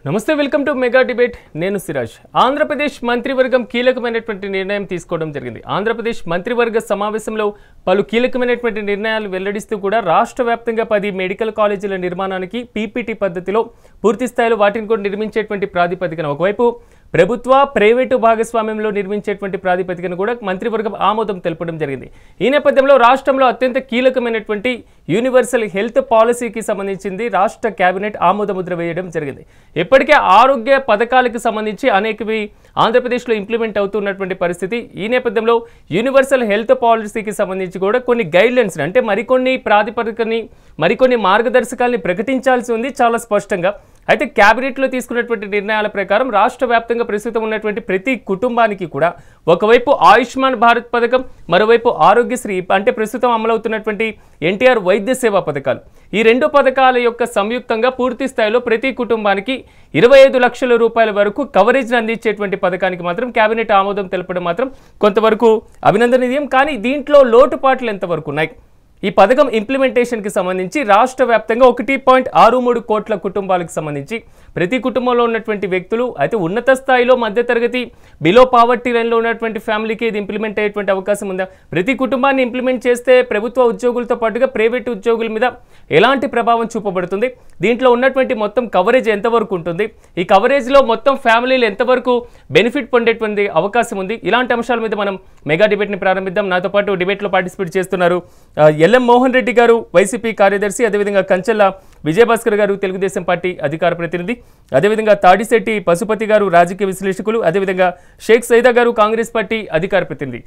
నమస్తే welcome to mega debate నేను సిరాజ్ ఆంధ్రప్రదేశ్ మంత్రివర్గం కీలకమైనటువంటి నిర్ణయం తీసుకోవడం జరిగింది ఆంధ్రప్రదేశ్ మంత్రివర్గ సమావేశంలో పలు కీలకమైనటువంటి నిర్ణయాలు వెల్లడిస్తూ కూడా రాష్ట్ర వ్యాప్తంగా 10 మెడికల్ కాలేజీల నిర్మాణానికి పీపీటీ పద్ధతిలో పూర్తి స్థాయిలో వాటిని కూడా నిర్మించేటువంటి ప్రాతిపదికన ఒకవైపు ప్రభుత్వ ప్రైవేటు భాగస్వామ్యంలో నిర్మించేటువంటి ప్రాతిపదికన కూడా మంత్రివర్గం ఆమోదం తెలపడం జరిగింది ఈ నేపథ్యంలో రాష్ట్రంలో అత్యంత కీలకమైనటువంటి యూనివర్సల్ హెల్త్ పాలసీకి సంబంధించింది రాష్ట్ర కేబినెట్ ఆమోదముద్ర వేయడం జరిగింది ఇప్పటికే ఆరోగ్య పథకాలకు సంబంధించి అనేకవి ఆంధ్రప్రదేశ్లో ఇంప్లిమెంట్ అవుతున్నటువంటి పరిస్థితి ఈ నేపథ్యంలో యూనివర్సల్ హెల్త్ పాలసీకి సంబంధించి కూడా కొన్ని గైడ్లైన్స్ అంటే మరికొన్ని ప్రాతిపదికని మరికొన్ని మార్గదర్శకాలని ప్రకటించాల్సి ఉంది చాలా స్పష్టంగా అయితే క్యాబినెట్లో తీసుకున్నటువంటి నిర్ణయాల ప్రకారం రాష్ట్ర వ్యాప్తంగా ప్రస్తుతం ఉన్నటువంటి ప్రతి కుటుంబానికి కూడా ఒకవైపు ఆయుష్మాన్ భారత్ పథకం మరోవైపు ఆరోగ్యశ్రీ అంటే ప్రస్తుతం అమలవుతున్నటువంటి ఎన్టీఆర్ వైద్య సేవా పథకాలు ఈ రెండు పథకాల యొక్క సంయుక్తంగా పూర్తి స్థాయిలో ప్రతి కుటుంబానికి 25 లక్షల రూపాయల వరకు కవరేజ్ని అందించేటువంటి పథకానికి మాత్రం కేబినెట్ ఆమోదం తెలపడం మాత్రం కొంతవరకు అభినందనీయం కానీ దీంట్లో లోటుపాట్లు ఎంతవరకు ఉన్నాయి ఈ పథకం ఇంప్లిమెంటేషన్కి సంబంధించి రాష్ట్ర వ్యాప్తంగా 1.63 కోట్ల కుటుంబాలకు సంబంధించి ప్రతి కుటుంబంలో ఉన్నటువంటి వ్యక్తులు అయితే ఉన్నత స్థాయిలో మధ్యతరగతి బిలో పావర్టీ లైన్లో ఉన్నటువంటి ఫ్యామిలీకి ఇది ఇంప్లిమెంట్ అయ్యేటువంటి అవకాశం ఉందా ప్రతి కుటుంబాన్ని ఇంప్లిమెంట్ చేస్తే ప్రభుత్వ ఉద్యోగులతో పాటుగా ప్రైవేటు ఉద్యోగుల మీద ఎలాంటి ప్రభావం చూపబడుతుంది దీంట్లో ఉన్నటువంటి మొత్తం కవరేజ్ ఎంతవరకు ఉంటుంది ఈ కవరేజ్లో మొత్తం ఫ్యామిలీలు ఎంతవరకు బెనిఫిట్ పొందేటువంటి అవకాశం ఉంది ఇలాంటి అంశాల మీద మనం మెగా డిబేట్ని ప్రారంభిద్దాం నాతో పాటు డిబేట్లో పార్టిసిపేట్ చేస్తున్నారు ఎల్ఎం మోహన్ రెడ్డి గారు వైసీపీ కార్యదర్శి అదేవిధంగా కంచెల్ల విజయభాస్కర్ గారు తెలుగుదేశం పార్టీ అధికార ప్రతినిధి అదేవిధంగా తాడిశెట్టి పశుపతి గారు రాజకీయ విశ్లేషకులు అదేవిధంగా షేక్ సైదా గారు కాంగ్రెస్ పార్టీ అధికార ప్రతినిధి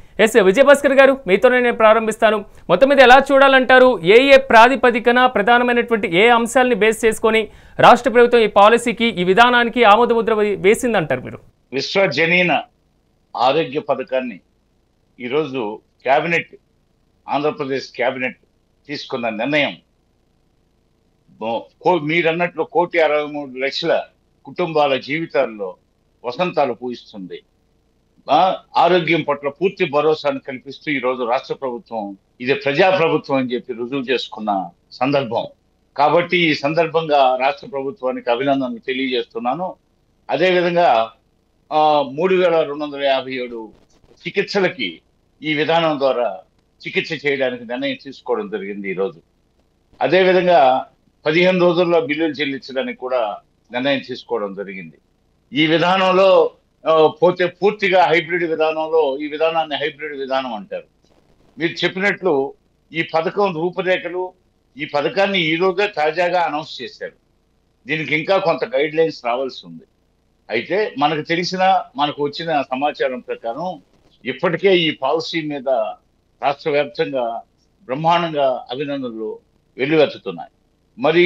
విజయభాస్కర్ గారు మీతోనే నేను ప్రారంభిస్తాను మొత్తం మీద ఎలా చూడాలంటారు ఏ ప్రాతిపదికన ప్రధానమైనటువంటి ఏ అంశాలని బేస్ చేసుకొని రాష్ట్ర ప్రభుత్వం ఈ పాలసీకి ఈ విధానానికి ఆమోదముద్ర వేసిందంటారు మీరు విశ్వజనీన ఆరోగ్య పథకాన్ని ఈరోజు కేబినెట్ ఆంధ్రప్రదేశ్ కేబినెట్ తీసుకున్న నిర్ణయం మీరన్నట్లు 1,63,00,000 కుటుంబాల జీవితాల్లో వసంతాలు పూయిస్తుంది ఆరోగ్యం పట్ల పూర్తి భరోసాను కల్పిస్తూ ఈరోజు రాష్ట్ర ప్రభుత్వం ఇది ప్రజాప్రభుత్వం అని చెప్పి రుజువు చేసుకున్న సందర్భం కాబట్టి ఈ సందర్భంగా రాష్ట్ర ప్రభుత్వానికి అభినందనలు తెలియజేస్తున్నాను అదేవిధంగా 3,257 చికిత్సలకి ఈ విధానం ద్వారా చికిత్స చేయడానికి నిర్ణయం తీసుకోవడం జరిగింది ఈరోజు అదేవిధంగా 15 రోజుల్లో బిల్లులు చెల్లించడానికి కూడా నిర్ణయం తీసుకోవడం జరిగింది ఈ విధానంలో పోతే పూర్తిగా హైబ్రిడ్ విధానంలో ఈ విధానాన్ని హైబ్రిడ్ విధానం అంటారు మీరు చెప్పినట్లు ఈ పథకం రూపురేఖలు ఈ పథకాన్ని ఈరోజే తాజాగా అనౌన్స్ చేశారు దీనికి ఇంకా కొంత గైడ్ లైన్స్ రావాల్సి ఉంది అయితే మనకు వచ్చిన సమాచారం ప్రకారం ఇప్పటికే ఈ పాలసీ మీద రాష్ట్ర వ్యాప్తంగా బ్రహ్మాండంగా అభినందనలు వెల్లువెత్తుతున్నాయి మరి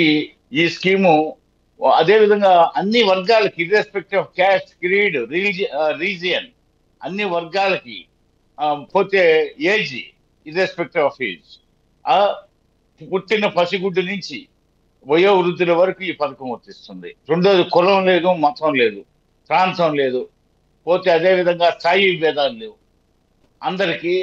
ఈ స్కీము అదేవిధంగా అన్ని వర్గాలకి irrespective of caste creed region అన్ని వర్గాలకి పోతే ఏజ్ ఇర్రెస్పెక్టివ్ ఆఫ్ ఏజ్ పుట్టిన పసిగుడ్డు నుంచి వయోవృద్ధుల వరకు ఈ పథకం వర్తిస్తుంది రెండోది కులం లేదు మతం లేదు ప్రాంతం లేదు పోతే అదేవిధంగా స్థాయి భేదాలు లేవు అందరికీ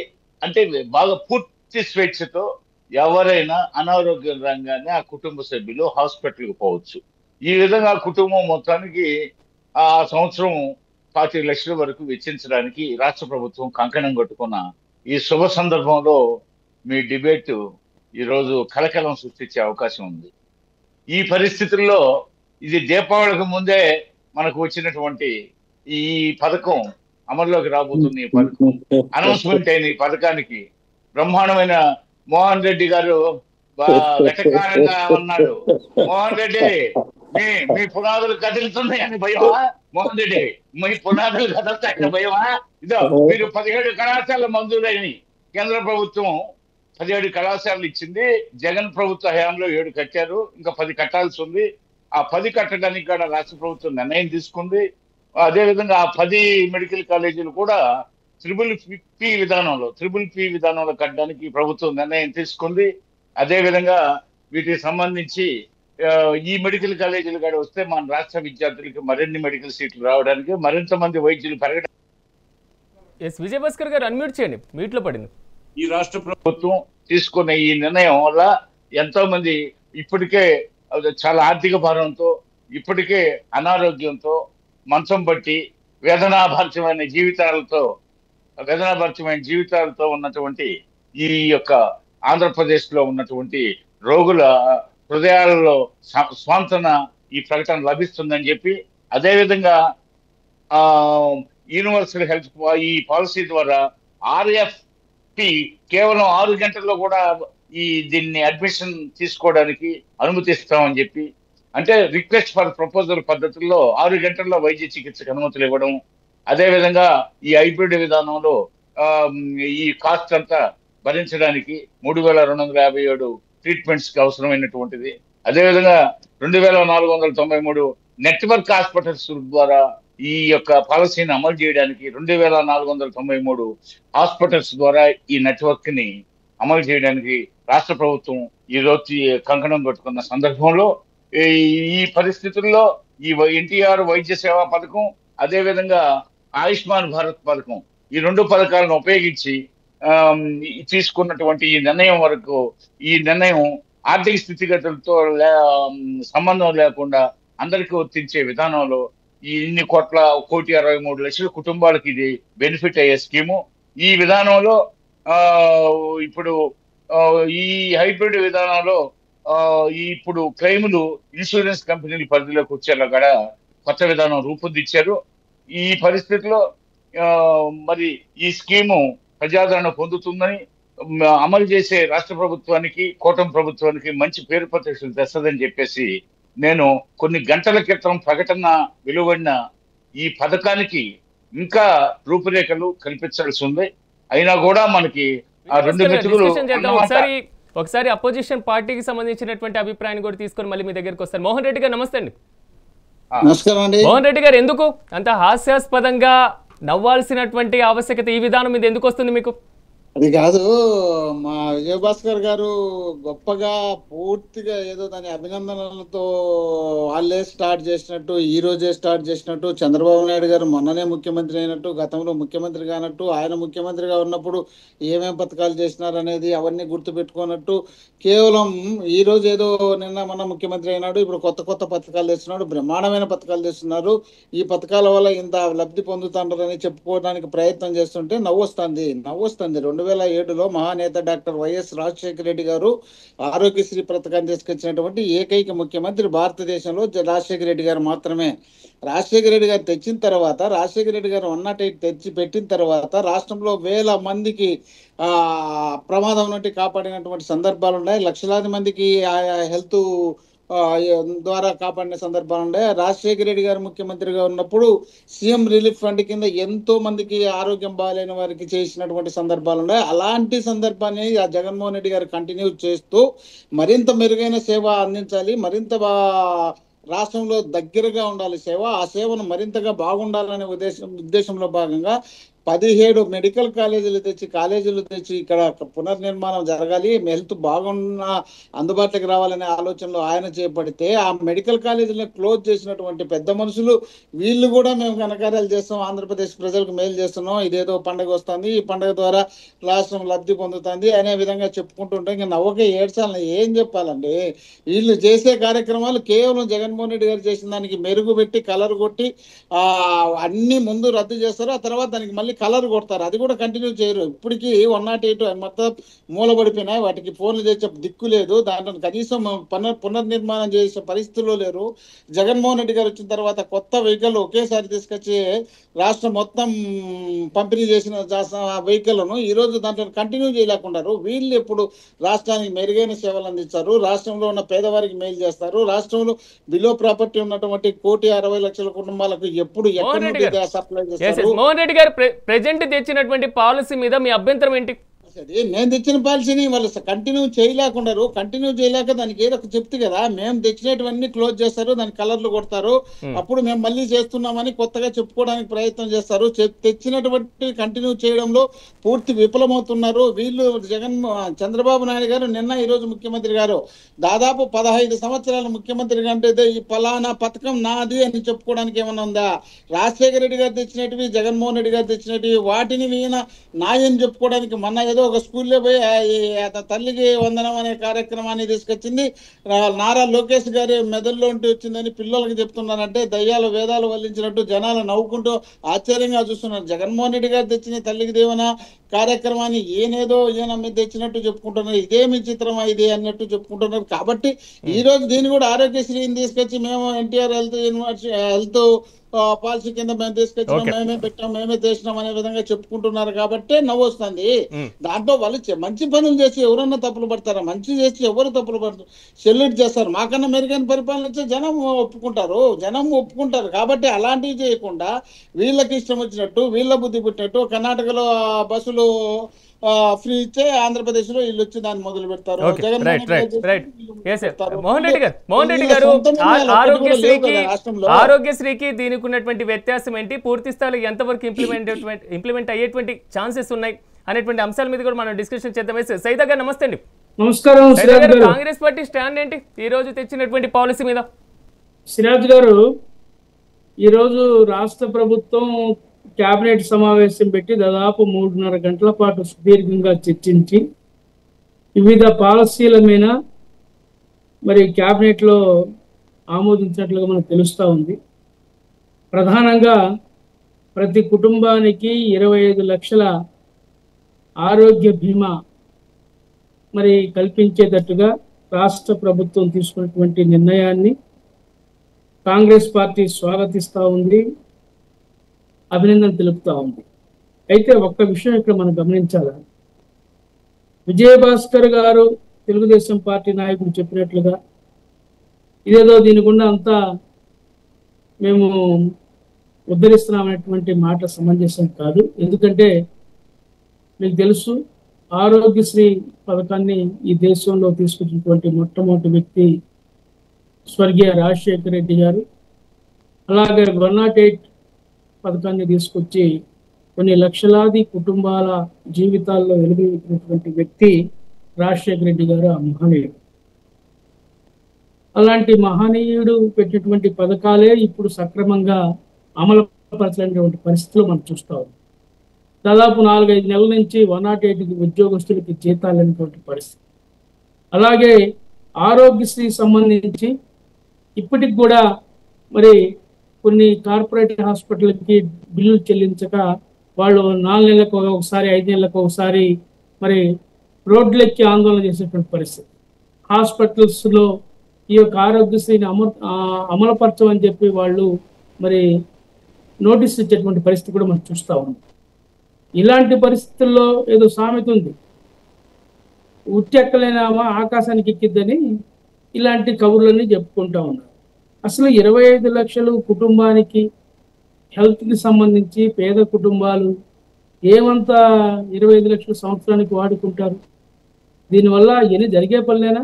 అంటే బాగా పూర్తి స్వేచ్ఛతో ఎవరైనా అనారోగ్యం రంగానే ఆ కుటుంబ సభ్యులు హాస్పిటల్కి పోవచ్చు ఈ విధంగా కుటుంబం మొత్తానికి ఆ సంవత్సరం 40 లక్షల వరకు వెచ్చించడానికి రాష్ట్ర ప్రభుత్వం కంకణం కట్టుకున్న ఈ శుభ సందర్భంలో మీ డిబేట్ ఈరోజు కలకలం సృష్టించే అవకాశం ఉంది ఈ పరిస్థితుల్లో ఇది దీపావళికి ముందే మనకు వచ్చినటువంటి ఈ పథకం అమల్లోకి రాబోతుంది ఈ పథకం అనౌన్స్మెంట్ అయిన ఈ పథకానికి బ్రహ్మాండమైన మోహన్ రెడ్డి గారు వెటకారంగా ఉన్నాడు మోహన్ రెడ్డి మీ పునాదులు కదులుతున్నాయని భయమా మోహన్ రెడ్డి మీ పునాదులు కదులుతాయని భయమా ఇదో మీరు 17 కళాశాలలు మంజూరైనవి కేంద్ర ప్రభుత్వం 17 కళాశాలలు ఇచ్చింది జగన్ ప్రభుత్వ హయాంలో 7 కట్టారు ఇంకా 10 కట్టాల్సి ఉంది ఆ 10 కట్టడానికి కూడా రాష్ట్ర ప్రభుత్వం నిర్ణయం తీసుకుంది అదేవిధంగా ఆ 10 మెడికల్ కాలేజీలు కూడా ట్రిపుల్ పి విధానంలో కట్టడానికి ప్రభుత్వం నిర్ణయం తీసుకుంది అదేవిధంగా వీటికి సంబంధించి ఈ మెడికల్ కాలేజీలు కూడా వస్తే మన రాష్ట్ర విద్యార్థులకి మరిన్ని మెడికల్ సీట్లు రావడానికి మరింత మంది వైద్యులు పెరగడం విజయభాస్కర్ గారు అన్మ్యూట్ చేయండి మీట్లో పడింది ఈ రాష్ట్ర ప్రభుత్వం తీసుకున్న ఈ నిర్ణయం వల్ల ఎంతో మంది ఇప్పటికే చాలా ఆర్థిక భారంతో ఇప్పటికే అనారోగ్యంతో మంచం పట్టి వేదనాభరితమైన జీవితాలతో వేదనాభరితమైన జీవితాలతో ఉన్నటువంటి ఈ యొక్క ఆంధ్రప్రదేశ్ లో ఉన్నటువంటి రోగుల హృదయాలలో స్వాంతన ఈ ప్రకటన లభిస్తుందని చెప్పి, అదేవిధంగా ఆ యూనివర్సల్ హెల్త్ ఈ పాలసీ ద్వారా ఆర్ఎఫ్ కి కేవలం 6 గంటల్లో కూడా దీన్ని అడ్మిషన్ తీసుకోవడానికి అనుమతిస్తామని చెప్పి, అంటే రిక్వెస్ట్ ఫర్ ప్రపోజల్ పద్ధతుల్లో 6 గంటల్లో వైద్య చికిత్సకు అనుమతులు ఇవ్వడం. అదేవిధంగా ఈ హైబ్రిడ్ విధానంలో ఈ కాస్ట్ అంతా భరించడానికి 3,257 ట్రీట్మెంట్స్ కి అవసరమైనటువంటిది. అదేవిధంగా 2,493 నెట్వర్క్ హాస్పిటల్స్ ద్వారా ఈ యొక్క పాలసీని అమలు చేయడానికి 2,493 హాస్పిటల్స్ ద్వారా ఈ నెట్వర్క్ ని అమలు చేయడానికి రాష్ట్ర ప్రభుత్వం ఈ రోజు కంకణం కట్టుకున్న సందర్భంలో ఈ పరిస్థితుల్లో ఈ ఎన్టీఆర్ వైద్య సేవా పథకం, అదేవిధంగా ఆయుష్మాన్ భారత్ పథకం, ఈ 2 పథకాలను ఉపయోగించి తీసుకున్నటువంటి ఈ నిర్ణయం ఆర్థిక స్థితిగతులతో సంబంధం లేకుండా అందరికీ వర్తించే విధానంలో ఈ ఇన్ని 1,63,00,000 కుటుంబాలకు ఇది బెనిఫిట్ అయ్యే స్కీము. ఈ విధానంలో ఇప్పుడు ఈ హైబ్రిడ్ విధానంలో ఇప్పుడు క్లెయిములు ఇన్సూరెన్స్ కంపెనీల పరిధిలోకి వచ్చేలా కూడా కొత్త విధానం రూపొందించారు. ఈ పరిస్థితిలో మరి ఈ స్కీము ప్రజాదరణ పొందుతుందని, అమలు చేసే రాష్ట్ర ప్రభుత్వానికి, కూటమి ప్రభుత్వానికి మంచి పేరు ప్రతిష్టలు తెస్తుందని చెప్పేసి నేను కొన్ని గంటల క్రితం ప్రకటన వెలువడిన ఈ పథకానికి ఇంకా రూపురేఖలు కల్పించాల్సి ఉంది. అయినా కూడా మనకి ఆ 2 మిత్రులు ఒకసారి అపోజిషన్ పార్టీకి సంబంధించినటువంటి అభిప్రాయాన్ని కూడా తీసుకొని మళ్ళీ మీ దగ్గరికి వస్తారు. మోహన్ రెడ్డి గారు నమస్తే అండి. నమస్కారం అండి. మోహన్ రెడ్డి గారు, ఎందుకు అంత హాస్యాస్పదంగా నవ్వాల్సినటువంటి ఆవశ్యకత ఈ విధానం మీద ఎందుకు వస్తుంది మీకు? అది కాదు, మా విజయభాస్కర్ గారు గొప్పగా పూర్తిగా ఏదో దాని అభినందనలతో వాళ్ళే స్టార్ట్ చేసినట్టు, ఈ రోజే స్టార్ట్ చేసినట్టు, చంద్రబాబు నాయుడు గారు మొన్ననే ముఖ్యమంత్రి అయినట్టు, గతంలో ముఖ్యమంత్రి కానట్టు, ఆయన ముఖ్యమంత్రిగా ఉన్నప్పుడు ఏమేం పథకాలు చేసినారు అనేది అవన్నీ గుర్తు పెట్టుకున్నట్టు, కేవలం ఈ రోజు ఏదో నిన్న మొన్న ముఖ్యమంత్రి అయినాడు, ఇప్పుడు కొత్త కొత్త పథకాలు తెస్తున్నాడు, బ్రహ్మాండమైన పథకాలు తెస్తున్నారు, ఈ పథకాల వల్ల ఇంత లబ్ధి పొందుతుంటారని చెప్పుకోవడానికి ప్రయత్నం చేస్తుంటే నవ్వొస్తుంది. 2007లో మహానేత డాక్టర్ వైఎస్ రాజశేఖర రెడ్డి గారు ఆరోగ్యశ్రీ పథకాన్ని తీసుకొచ్చినటువంటి ఏకైక ముఖ్యమంత్రి భారతదేశంలో రాజశేఖర రెడ్డి గారు మాత్రమే. రాజశేఖర రెడ్డి గారు తెచ్చిన తర్వాత, రాజశేఖర రెడ్డి గారు 108 తెచ్చి పెట్టిన తర్వాత రాష్ట్రంలో వేల మందికి ప్రమాదం నుండి కాపాడినటువంటి సందర్భాలు ఉన్నాయి. లక్షలాది మందికి హెల్త్ ద్వారా కాపాడిన సందర్భాలు ఉన్నాయి. రాజశేఖర రెడ్డి గారు ముఖ్యమంత్రిగా ఉన్నప్పుడు సీఎం రిలీఫ్ ఫండ్ కింద ఎంతో మందికి ఆరోగ్యం బాగాలేని వారికి చేసినటువంటి సందర్భాలు ఉన్నాయి. అలాంటి సందర్భాన్ని జగన్మోహన్ రెడ్డి గారు కంటిన్యూ చేస్తూ మరింత మెరుగైన సేవ అందించాలి, మరింత రాష్ట్రంలో దగ్గరగా ఉండాలి సేవ, ఆ సేవను మరింతగా బాగుండాలనే ఉద్దేశంలో భాగంగా 17 మెడికల్ కాలేజీలు తెచ్చి ఇక్కడ పునర్నిర్మాణం జరగాలి, హెల్త్ బాగున్న అందుబాటులోకి రావాలనే ఆలోచనలో ఆయన చేపడితే, ఆ మెడికల్ కాలేజీలను క్లోజ్ చేసినటువంటి పెద్ద మనుషులు వీళ్ళు కూడా మేము ఘనకార్యాలు చేస్తాం, ఆంధ్రప్రదేశ్ ప్రజలకు మేలు చేస్తున్నాం, ఇదేదో పండుగ వస్తుంది, ఈ పండుగ ద్వారా రాష్ట్రం లబ్ధి పొందుతుంది అనే విధంగా చెప్పుకుంటుంటే ఇంకా నవ్వకే ఏడ్చాలని ఏం చెప్పాలండి. వీళ్ళు చేసే కార్యక్రమాలు కేవలం జగన్మోహన్ రెడ్డి గారు చేసిన దానికి మెరుగు పెట్టి కలర్ కొట్టి అన్ని ముందు రద్దు చేస్తారు, ఆ తర్వాత దానికి మళ్ళీ కలర్ కొడతారు, అది కూడా కంటిన్యూ చేయరు. ఇప్పటికీ 108 మొత్తం మూలబడిపోయినాయి, వాటికి ఫోన్లు చేసే దిక్కు లేదు, దాంట్లో కనీసం పునర్నిర్మాణం చేసే పరిస్థితుల్లో లేరు. జగన్మోహన్ రెడ్డి గారు వచ్చిన తర్వాత కొత్త వెహికల్ ఒకేసారి తీసుకొచ్చి రాష్ట్రం మొత్తం పంపిణీ చేసిన వెహికల్ను ఈరోజు దాంట్లో కంటిన్యూ చేయలేకున్నారు. వీళ్ళు ఎప్పుడు రాష్ట్రానికి మెరుగైన సేవలు అందిస్తారు, రాష్ట్రంలో ఉన్న పేదవారికి మేలు చేస్తారు, రాష్ట్రంలో బిలో ప్రాపర్టీ ఉన్నటువంటి 1,60,00,000 కుటుంబాలకు ఎప్పుడు ఎక్కడ సప్లై చేస్తారు. మోహన్ రెడ్డి గారు ప్రెజెంట్ తెచ్చినటువంటి పాలసీ మీద మీ అభ్యంతరం ఏంటి? నేను తెచ్చిన పాలసీని వాళ్ళు కంటిన్యూ చేయలేకున్నారు, కంటిన్యూ చేయలేక దానికి ఏదో చెప్తే కదా, మేము తెచ్చినటువన్నీ క్లోజ్ చేస్తారు, దానికి కలర్లు కొడతారు, అప్పుడు మేము మళ్ళీ చేస్తున్నామని కొత్తగా చెప్పుకోవడానికి ప్రయత్నం చేస్తారు. తెచ్చినటువంటి కంటిన్యూ చేయడంలో పూర్తి విఫలమవుతున్నారు వీళ్ళు. చంద్రబాబు నాయుడు గారు నిన్న ఈరోజు ముఖ్యమంత్రి గారు దాదాపు 15 సంవత్సరాల ముఖ్యమంత్రి కంటే ఈ ఫలానా పథకం నాది అని చెప్పుకోవడానికి ఏమన్నా ఉందా? రాజశేఖర రెడ్డి గారు తెచ్చినవి, జగన్మోహన్ రెడ్డి గారు తెచ్చినవి, వాటిని ఈయన నాయని చెప్పుకోవడానికి మొన్న ఏదో ఒక స్కూల్లో పోయి తల్లికి వందనం అనే కార్యక్రమాన్ని తీసుకొచ్చింది. నారా లోకేష్ గారి మెదడులో ఉంటూ వచ్చిందని పిల్లలకి చెప్తున్నారంటే దయ్యాలు వేదాలు వల్లించినట్టు జనాలు నవ్వుకుంటూ ఆశ్చర్యంగా చూస్తున్నారు. జగన్మోహన్ రెడ్డి గారు తెచ్చిన తల్లికి దేవన కార్యక్రమాన్ని ఈయన మీద తెచ్చినట్టు చెప్పుకుంటున్నారు. ఇదేమి చిత్రం ఇది అన్నట్టు చెప్పుకుంటున్నారు. కాబట్టి ఈ రోజు దీన్ని కూడా ఆరోగ్యశ్రీని తీసుకొచ్చి మేము ఎన్టీఆర్ హెల్త్ పాలసీ కింద మేము తీసుకొచ్చినాం, మేమే పెట్టాం, మేమే చేసినాం అనే విధంగా చెప్పుకుంటున్నారు. కాబట్టి నవ్వు వస్తుంది. దాంట్లో వాళ్ళు మంచి పనులు చేసి ఎవరన్నా తప్పులు పడతారా? మంచి చేసి ఎవరు తప్పులు పడతారు? సెల్యూట్ చేస్తారు. మాకన్నా మెరుగైన పరిపాలన ఇచ్చే జనం ఒప్పుకుంటారు. కాబట్టి అలాంటివి చేయకుండా వీళ్ళకి ఇష్టం వచ్చినట్టు వీళ్ళ బుద్ధి పుట్టినట్టు కర్ణాటకలో బస్సులు ఫ్రీ ఇచ్చే ఆంధ్రప్రదేశ్ లో వీళ్ళు వచ్చి దాన్ని మొదలు పెడతారు. మోహన్ రెడ్డి గారు ఆరోగ్యశ్రీకి దీనికి ఉన్నటువంటి వ్యత్యాసం ఏంటి, పూర్తి స్థాయిలో ఎంతవరకు ఇంప్లిమెంట్ అయ్యేటువంటి ఛాన్సెస్ ఉన్నాయి అనేటువంటి అంశాల మీద కూడా మనం డిస్కషన్ చేద్దాం. సైదా గారు నమస్తే అండి. నమస్కారం. కాంగ్రెస్ పార్టీ స్టాండ్ ఏంటి ఈ రోజు తెచ్చినటువంటి పాలసీ మీద? సిరాజ్ గారు, ఈరోజు రాష్ట్ర ప్రభుత్వం కేబినెట్ సమావేశం పెట్టి దాదాపు 3.5 గంటల పాటు సుదీర్ఘంగా చర్చించి వివిధ పాలసీల మీద మరి కేబినెట్లో ఆమోదించినట్లుగా మనకు తెలుస్తూ ఉంది. ప్రధానంగా ప్రతి కుటుంబానికి 25 లక్షల ఆరోగ్య బీమా మరి కల్పించేటట్టుగా రాష్ట్ర ప్రభుత్వం తీసుకున్నటువంటి నిర్ణయాన్ని కాంగ్రెస్ పార్టీ స్వాగతిస్తూ ఉంది, అభినందన తెలుపుతూ ఉంది. అయితే ఒక్క విషయం ఇక్కడ మనం గమనించాలి. విజయభాస్కర్ గారు తెలుగుదేశం పార్టీ నాయకులు చెప్పినట్లుగా ఇదేదో దీని గుండా అంతా మేము ఉద్ధరిస్తున్నామనేటువంటి మాట సమంజసం కాదు. ఎందుకంటే మీకు తెలుసు, ఆరోగ్యశ్రీ పథకాన్ని ఈ దేశంలో తీసుకొచ్చినటువంటి మొట్టమొదటి వ్యక్తి స్వర్గీయ రాజశేఖర రెడ్డి గారు. అలాగే 108 పథకాన్ని తీసుకొచ్చి కొన్ని లక్షలాది కుటుంబాల జీవితాల్లో వెలుగుతున్నటువంటి వ్యక్తి రాజశేఖర రెడ్డి గారు, ఆ మహనీయుడు. అలాంటి మహనీయుడు పెట్టినటువంటి పథకాలే ఇప్పుడు సక్రమంగా అమలు పరచలేనటువంటి పరిస్థితులు మనం చూస్తాం. దాదాపు 4-5 నెలల నుంచి 108 ఉద్యోగస్తులకి జీతాలు అనేటువంటి పరిస్థితి. అలాగే ఆరోగ్యశ్రీ సంబంధించి ఇప్పటికి కూడా మరి కొన్ని కార్పొరేట్ హాస్పిటల్కి బిల్లులు చెల్లించక వాళ్ళు 4 నెలలకు ఒకసారి 5 నెలలకు ఒకసారి మరి రోడ్లెక్కి ఆందోళన చేసేటువంటి పరిస్థితి. హాస్పిటల్స్లో ఈ యొక్క ఆరోగ్యశ్రీని అమలుపరచమని చెప్పి వాళ్ళు మరి నోటీస్ ఇచ్చేటువంటి పరిస్థితి కూడా మనం చూస్తూ ఉన్నాం. ఇలాంటి పరిస్థితుల్లో ఏదో సామెత ఉంది, ఉట్టెక్కలేనామా ఆకాశానికి ఎక్కిద్దని, ఇలాంటి కబుర్లన్నీ చెప్పుకుంటూ ఉన్నారు. అసలు 25 లక్షలు కుటుంబానికి హెల్త్కి సంబంధించి పేద కుటుంబాలు ఏమంతా 25 లక్షల సంవత్సరానికి వాడుకుంటారు? దీనివల్ల ఇవన్నీ జరిగే పనులేనా?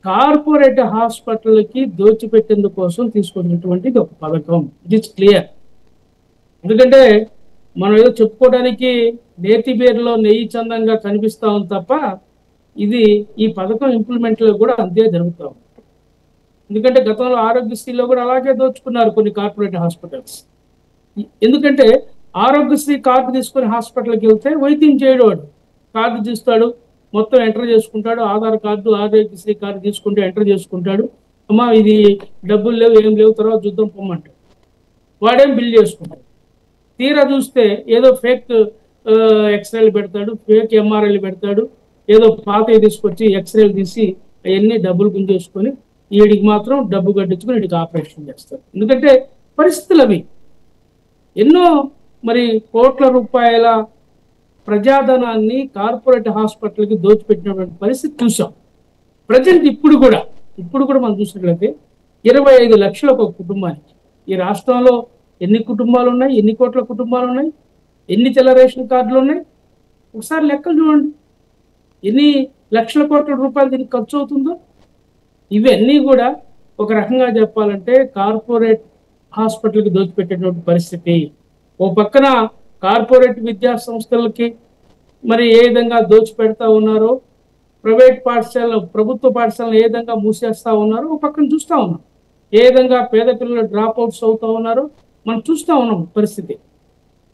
కార్పొరేట్ హాస్పిటల్కి దోచిపెట్టేందుకోసం తీసుకొచ్చినటువంటి ఒక పథకం. It is clear. ఎందుకంటే మనం ఏదో చెప్పుకోవడానికి నేతి బేరులో నెయ్యి చందంగా కనిపిస్తా ఉంది తప్ప ఈ పథకం ఇంప్లిమెంట్లో కూడా అంతే జరుగుతూ ఉంది. ఎందుకంటే గతంలో ఆరోగ్యశ్రీలో కూడా అలాగే దోచుకున్నారు కొన్ని కార్పొరేట్ హాస్పిటల్స్. ఎందుకంటే ఆరోగ్యశ్రీ కార్డు తీసుకొని హాస్పిటల్కి వెళ్తే వైద్యం చేయడు, వాడు కార్డు చూస్తాడు, మొత్తం ఎంటర్ చేసుకుంటాడు, ఆధార్ కార్డు ఆరోగ్యశ్రీ కార్డు తీసుకుంటే ఎంటర్ చేసుకుంటాడు, అమ్మా ఇది డబ్బులు లేవు ఏం లేవు తర్వాత చూద్దాం పొమ్మంటాడు, వాడేం బిల్ చేసుకుంటాడు. తీరా చూస్తే ఏదో ఫేక్ ఎక్స్రేలు పెడతాడు, ఫేక్ ఎంఆర్ఐలు పెడతాడు, ఏదో పాతవి తీసుకొచ్చి ఎక్స్రేలు తీసి అవన్నీ డబ్బులు గుంజేసుకొని వీడికి మాత్రం డబ్బు కట్టించుకొని వీడికి ఆపరేషన్ చేస్తారు. ఎందుకంటే పరిస్థితులు అవి ఎన్నో మరి కోట్ల రూపాయల ప్రజాధనాన్ని కార్పొరేట్ హాస్పిటల్కి దోచిపెట్టినటువంటి పరిస్థితి చూసాం. ప్రజెంట్ ఇప్పుడు కూడా మనం చూసినట్లయితే 25 లక్షల ఒక కుటుంబానికి. ఈ రాష్ట్రంలో ఎన్ని కుటుంబాలు ఉన్నాయి, ఎన్ని కోట్ల కుటుంబాలు ఉన్నాయి, ఎన్ని తెల్ల రేషన్ కార్డులు ఉన్నాయి, ఒకసారి లెక్కలు చూడండి. ఎన్ని లక్షల కోట్ల రూపాయలు దీనికి ఖర్చు అవుతుందో. ఇవన్నీ కూడా ఒక రకంగా చెప్పాలంటే కార్పొరేట్ హాస్పిటల్కి దోచిపెట్టేటువంటి పరిస్థితి. ఓ పక్కన కార్పొరేట్ విద్యా సంస్థలకి మరి ఏ విధంగా దోచిపెడతా ఉన్నారో, ప్రైవేట్ పాఠశాలలు ప్రభుత్వ పాఠశాలను ఏ విధంగా మూసేస్తా ఉన్నారో ఒక పక్కన చూస్తూ ఉన్నాం. ఏ విధంగా పేద పిల్లలు డ్రాప్ అవుట్స్ అవుతూ ఉన్నారో మనం చూస్తూ ఉన్నాం పరిస్థితి.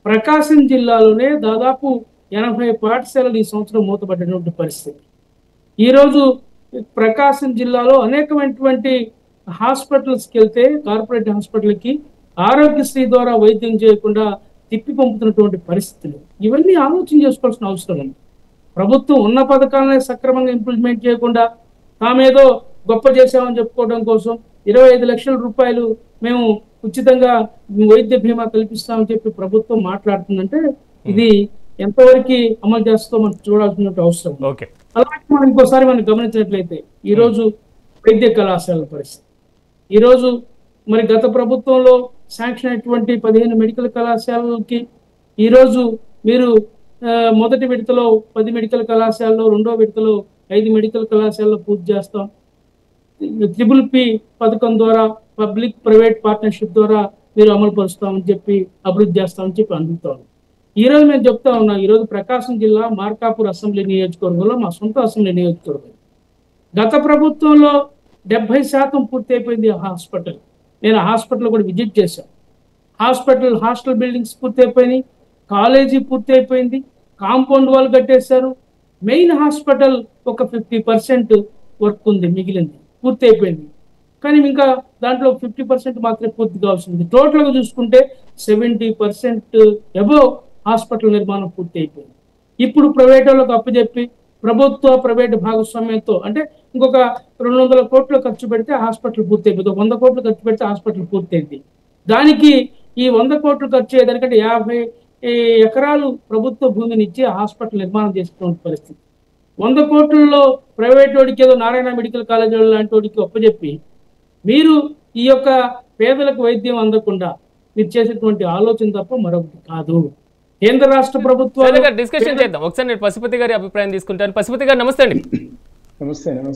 ప్రకాశం జిల్లాలోనే దాదాపు 80 పాఠశాలలు ఈ సంవత్సరం మూతపడినటువంటి పరిస్థితి. ఈరోజు ప్రకాశం జిల్లాలో అనేకమైనటువంటి హాస్పిటల్స్కి వెళ్తే కార్పొరేట్ హాస్పిటల్కి ఆరోగ్యశ్రీ ద్వారా వైద్యం చేయకుండా తిప్పి పంపుతున్నటువంటి పరిస్థితులు, ఇవన్నీ ఆలోచన చేసుకోవాల్సిన అవసరం ఉంది. ప్రభుత్వం ఉన్న పథకాలనే సక్రమంగా ఇంప్లిమెంట్ చేయకుండా తామేదో గొప్ప చేశామని చెప్పుకోవడం కోసం 25 లక్షల రూపాయలు మేము ఉచితంగా వైద్య బీమా కల్పిస్తామని చెప్పి ప్రభుత్వం మాట్లాడుతుందంటే ఇది ఎంతవరకు అమలు చేస్తుందో మనం చూడాల్సిన అవసరం. అలాగే మనం ఇంకోసారి మనం గమనించినట్లయితే ఈరోజు వైద్య కళాశాలల పరిస్థితి, ఈరోజు మరి గత ప్రభుత్వంలో శాంక్షన్ అయినటువంటి 15 మెడికల్ కళాశాలలకి ఈరోజు మీరు మొదటి విడతలో 10 మెడికల్ కళాశాలలో, రెండో విడతలో 5 మెడికల్ కళాశాలలో పూర్తి చేస్తాం. TPP పథకం ద్వారా పబ్లిక్ ప్రైవేట్ పార్ట్నర్షిప్ ద్వారా మీరు అమలు పరుస్తామని చెప్పి అభివృద్ధి చేస్తామని చెప్పి అందుతాం. ఈరోజు మేము చెప్తా ఉన్నాం, ఈరోజు ప్రకాశం జిల్లా మార్కాపూర్ అసెంబ్లీ నియోజకవర్గంలో మా సొంత అసెంబ్లీ నియోజకవర్గం గత ప్రభుత్వంలో 70% పూర్తి అయిపోయింది హాస్పిటల్. నేను ఆ హాస్పిటల్ కూడా విజిట్ చేశాను. హాస్టల్ బిల్డింగ్స్ పూర్తి అయిపోయినాయి, కాలేజీ పూర్తి అయిపోయింది, కాంపౌండ్ వాళ్ళు కట్టేశారు. మెయిన్ హాస్పిటల్ ఒక 50% వర్క్ ఉంది, మిగిలింది పూర్తి అయిపోయింది. కానీ ఇంకా దాంట్లో 50% మాత్రమే పూర్తి కావాల్సింది. టోటల్గా చూసుకుంటే 70% అబోవ్ హాస్పిటల్ నిర్మాణం పూర్తి అయిపోయింది. ఇప్పుడు ప్రైవేట్ వాళ్ళకు అప్పచెప్పి ప్రభుత్వ ప్రైవేట్ భాగస్వామ్యంతో అంటే ఇంకొక 200 కోట్లు ఖర్చు పెడితే హాస్పిటల్ పూర్తి అయిపోతుంది. 100 కోట్లు ఖర్చు పెడితే హాస్పిటల్ పూర్తి అయింది. దానికి ఈ 100 కోట్లు ఖర్చు అయ్యేదానికంటే 50 ఎకరాలు ప్రభుత్వ భూమిని ఇచ్చి హాస్పిటల్ నిర్మాణం చేసుకునే పరిస్థితి. 100 కోట్లలో ప్రైవేట్ వాడికి ఏదో నారాయణ మెడికల్ కాలేజ్ లాంటి వాడికి ఒప్పచెప్పి మీరు ఈ యొక్క పేదలకు వైద్యం అందకుండా మీరు చేసేటువంటి ఆలోచన తప్ప మరొకటి కాదు. కేంద్ర రాష్ట్ర ప్రభుత్వాలు డిస్కషన్ చేద్దాం. ఒకసారి నేను పశుపతి గారి అభిప్రాయం తీసుకుంటాను. పశుపతి గారు నమస్తే అండి.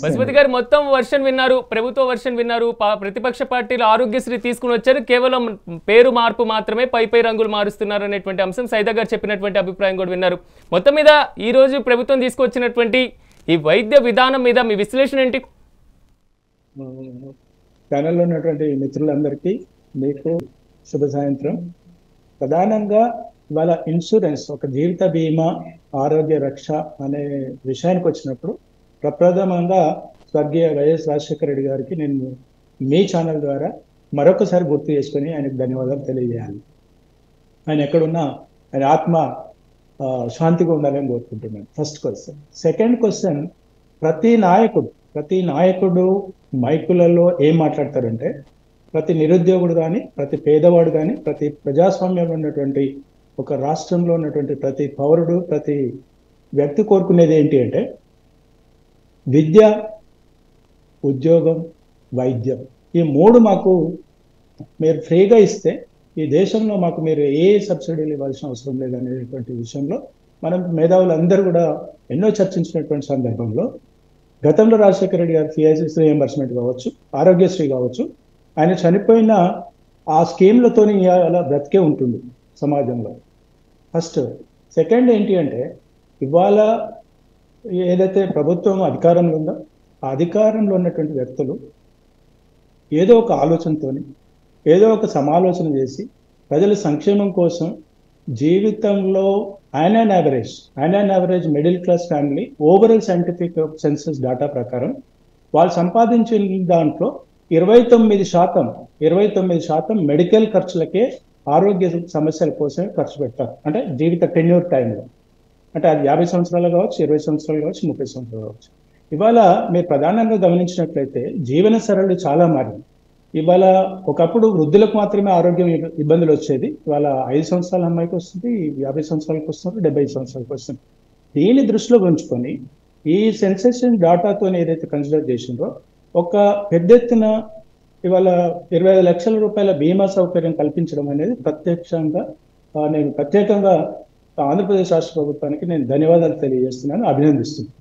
పశుపతి గారు మొత్తం వర్షన్ విన్నారు, ప్రభుత్వ వర్షన్ విన్నారు, ప్రతిపక్ష పార్టీలు ఆరోగ్యశ్రీ తీసుకుని వచ్చారు, కేవలం పేరు మార్పు మాత్రమే, పై రంగులు మారుస్తున్నారు అనేటువంటి అంశం సైదా గారు చెప్పినటువంటి అభిప్రాయం కూడా విన్నారు. మొత్తం మీద ఈ రోజు ప్రభుత్వం తీసుకొచ్చినటువంటి ఈ వైద్య విధానం మీద మీ విశ్లేషణ ఏంటి? ఛానల్లో ఉన్నటువంటి మిత్రులందరికీ మీకు శుభ సాయంత్రం. ప్రధానంగా ఇవాళ ఇన్సూరెన్స్, ఒక జీవిత బీమా ఆరోగ్య రక్ష అనే విషయానికి వచ్చినప్పుడు ప్రప్రథమంగా స్వర్గీయ వైఎస్ రాజశేఖర రెడ్డి గారికి నేను మీ ఛానల్ ద్వారా మరొకసారి గుర్తు చేసుకొని ఆయనకు ధన్యవాదాలు తెలియజేయాలి. ఆయన ఎక్కడున్నా ఆయన ఆత్మ శాంతిగా ఉండాలని కోరుకుంటున్నాను. First question. సెకండ్ క్వశ్చన్, ప్రతి నాయకుడు మైకులలో ఏం మాట్లాడతారంటే ప్రతి నిరుద్యోగుడు కానీ, ప్రతి పేదవాడు కానీ, ప్రతి ప్రజాస్వామ్యంలో ఉన్నటువంటి ఒక రాష్ట్రంలో ఉన్నటువంటి ప్రతి పౌరుడు, ప్రతి వ్యక్తి కోరుకునేది ఏంటి అంటే విద్య, ఉద్యోగం, వైద్యం. ఈ 3 మాకు మీరు ఫ్రీగా ఇస్తే ఈ దేశంలో మాకు మీరు ఏ సబ్సిడీలు ఇవ్వాల్సిన అవసరం లేదనేటువంటి విషయంలో మనం మేధావులందరూ కూడా ఎన్నో చర్చించినటువంటి సందర్భంలో గతంలో రాజశేఖర రెడ్డి గారి ఫీజు రియంబర్స్మెంట్ కావచ్చు, ఆరోగ్యశ్రీ కావచ్చు, ఆయన చనిపోయిన ఆ స్కీమ్లతోని అలా బ్రతికే ఉంటుంది సమాజంలో. ఫస్ట్. సెకండ్ ఏంటి అంటే ఇవాళ ఏదైతే ప్రభుత్వం అధికారంలో ఉందో ఆ అధికారంలో ఉన్నటువంటి వ్యక్తులు ఏదో ఒక ఆలోచనతోని, ఏదో ఒక సమాలోచన చేసి ప్రజల సంక్షేమం కోసం జీవితంలో on average middle class family overall scientific census data ప్రకారం వాళ్ళు సంపాదించిన దాంట్లో 29% మెడికల్ ఖర్చులకే, ఆరోగ్య సమస్యల కోసమే ఖర్చు పెడతారు. అంటే జీవిత టెన్యూర్ టైంలో, అంటే అది 50 సంవత్సరాలు కావచ్చు, 20 సంవత్సరాలు కావచ్చు, 30 సంవత్సరాలు కావచ్చు. ఇవాళ మీరు ప్రధానంగా గమనించినట్లయితే జీవన సరళి చాలా మారింది. ఇవాళ ఒకప్పుడు వృద్ధులకు మాత్రమే ఆరోగ్యం ఇబ్బందులు వచ్చేది, ఇవాళ 5 సంవత్సరాల అమ్మాయికి వస్తుంది, 50 సంవత్సరాలకు వస్తుంది, 70 సంవత్సరాలకు వస్తుంది. దీన్ని దృష్టిలో ఉంచుకొని ఈ సెన్సెషన్ డాటాతో ఏదైతే కన్సిడర్ చేసిందో ఒక పెద్ద ఎత్తున ఇవాళ 25 లక్షల రూపాయల బీమా సౌకర్యం కల్పించడం అనేది నేను ప్రత్యేకంగా ఆంధ్రప్రదేశ్ రాష్ట్ర ప్రభుత్వానికి నేను ధన్యవాదాలు తెలియజేస్తున్నాను, అభినందిస్తున్నాను.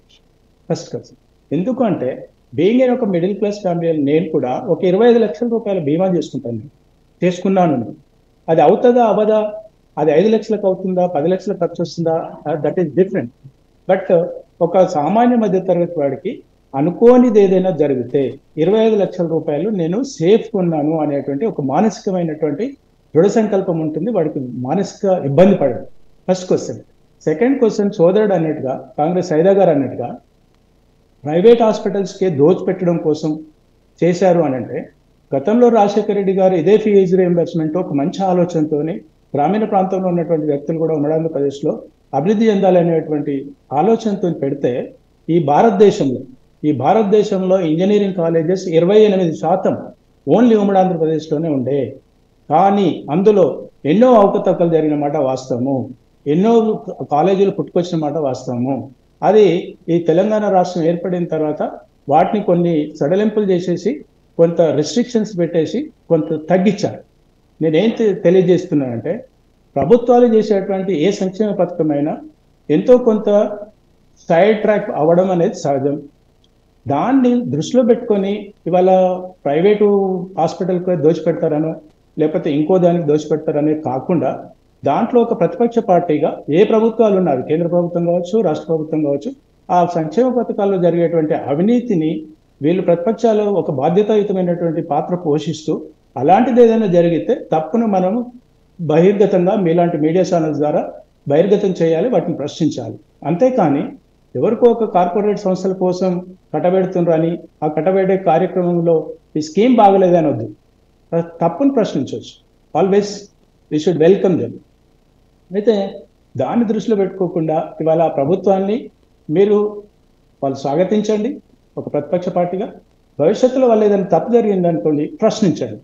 First question. ఎందుకంటే బీయింగ్ ఒక మిడిల్ క్లాస్ ఫ్యామిలీ నేను కూడా ఒక 25 లక్షల రూపాయల బీమా చేసుకున్నాను. అది అవుతుందా అవదా, అది 5 లక్షలకు అవుతుందా, 10 లక్షలకు ఖర్చు వస్తుందా, దట్ ఈస్ డిఫరెంట్. బట్ ఒక సామాన్య మధ్య తరగతి వాడికి అనుకోనిది ఏదైనా జరిగితే 25 లక్షల రూపాయలు నేను సేఫ్ కొన్నాను అనేటువంటి ఒక మానసికమైనటువంటి దృఢ సంకల్పం ఉంటుంది, వాడికి మానసిక ఇబ్బంది పడదు. First question. సెకండ్ క్వశ్చన్ సోదరుడు అన్నట్టుగా, కాంగ్రెస్ సైదా గారు అన్నట్టుగా ప్రైవేట్ హాస్పిటల్స్కే దోచిపెట్టడం కోసం చేశారు అని అంటే, గతంలో రాజశేఖర రెడ్డి గారు ఇదే ఫీజు రియంబర్స్మెంట్ ఒక మంచి ఆలోచనతోని గ్రామీణ ప్రాంతంలో ఉన్నటువంటి వ్యక్తులు కూడా ఉమ్మడి ఆంధ్రప్రదేశ్లో అభివృద్ధి చెందాలనేటువంటి ఆలోచనతో పెడితే ఈ భారతదేశంలో ఇంజనీరింగ్ కాలేజెస్ 28% ఓన్లీ ఉమ్మడి ఆంధ్రప్రదేశ్లోనే ఉండే. కానీ అందులో ఎన్నో అవకతవకలు జరిగిన మాట వాస్తవము, ఎన్నో కాలేజీలు పుట్టుకొచ్చిన మాట వాస్తవము. అది ఈ తెలంగాణ రాష్ట్రం ఏర్పడిన తర్వాత వాటిని కొన్ని సడలింపులు చేసేసి కొంత రెస్ట్రిక్షన్స్ పెట్టేసి కొంత తగ్గించారు. నేనేం తెలియజేస్తున్నానంటే, ప్రభుత్వాలు చేసేటువంటి ఏ సంక్షేమ పథకమైనా ఎంతో కొంత సైడ్ ట్రాక్ అవ్వడం అనేది సహజం. దాన్ని దృష్టిలో పెట్టుకొని ఇవాళ ప్రైవేటు హాస్పిటల్కి దోచిపెడతారనో లేకపోతే ఇంకో దానికి దోచిపెడతారనే కాకుండా, దాంట్లో ఒక ప్రతిపక్ష పార్టీగా ఏ ప్రభుత్వాలు ఉన్నారు, కేంద్ర ప్రభుత్వం కావచ్చు, రాష్ట్ర ప్రభుత్వం కావచ్చు, ఆ సంక్షేమ పథకాల్లో జరిగేటువంటి అవినీతిని వీళ్ళు ప్రతిపక్షాలు ఒక బాధ్యతాయుతమైనటువంటి పాత్ర పోషిస్తూ, అలాంటిది ఏదైనా జరిగితే తప్పును మనం బహిర్గతంగా మీలాంటి మీడియా ఛానల్స్ ద్వారా బహిర్గతం చేయాలి, వాటిని ప్రశ్నించాలి. అంతేకాని ఎవరికో ఒక కార్పొరేట్ సంస్థల కోసం కట్టబెడుతుండ్రని ఆ కట్టబెట్టే కార్యక్రమంలో ఈ స్కీమ్ బాగలేదని వద్దు, తప్పును ప్రశ్నించవచ్చు. Always we should welcome them. అయితే దాన్ని దృష్టిలో పెట్టుకోకుండా ఇవాళ ప్రభుత్వాన్ని వాళ్ళు స్వాగతించండి ఒక ప్రతిపక్ష పార్టీగా. భవిష్యత్తులో వాళ్ళు ఏదైనా తప్పు జరిగిందనుకోండి, ప్రశ్నించండి.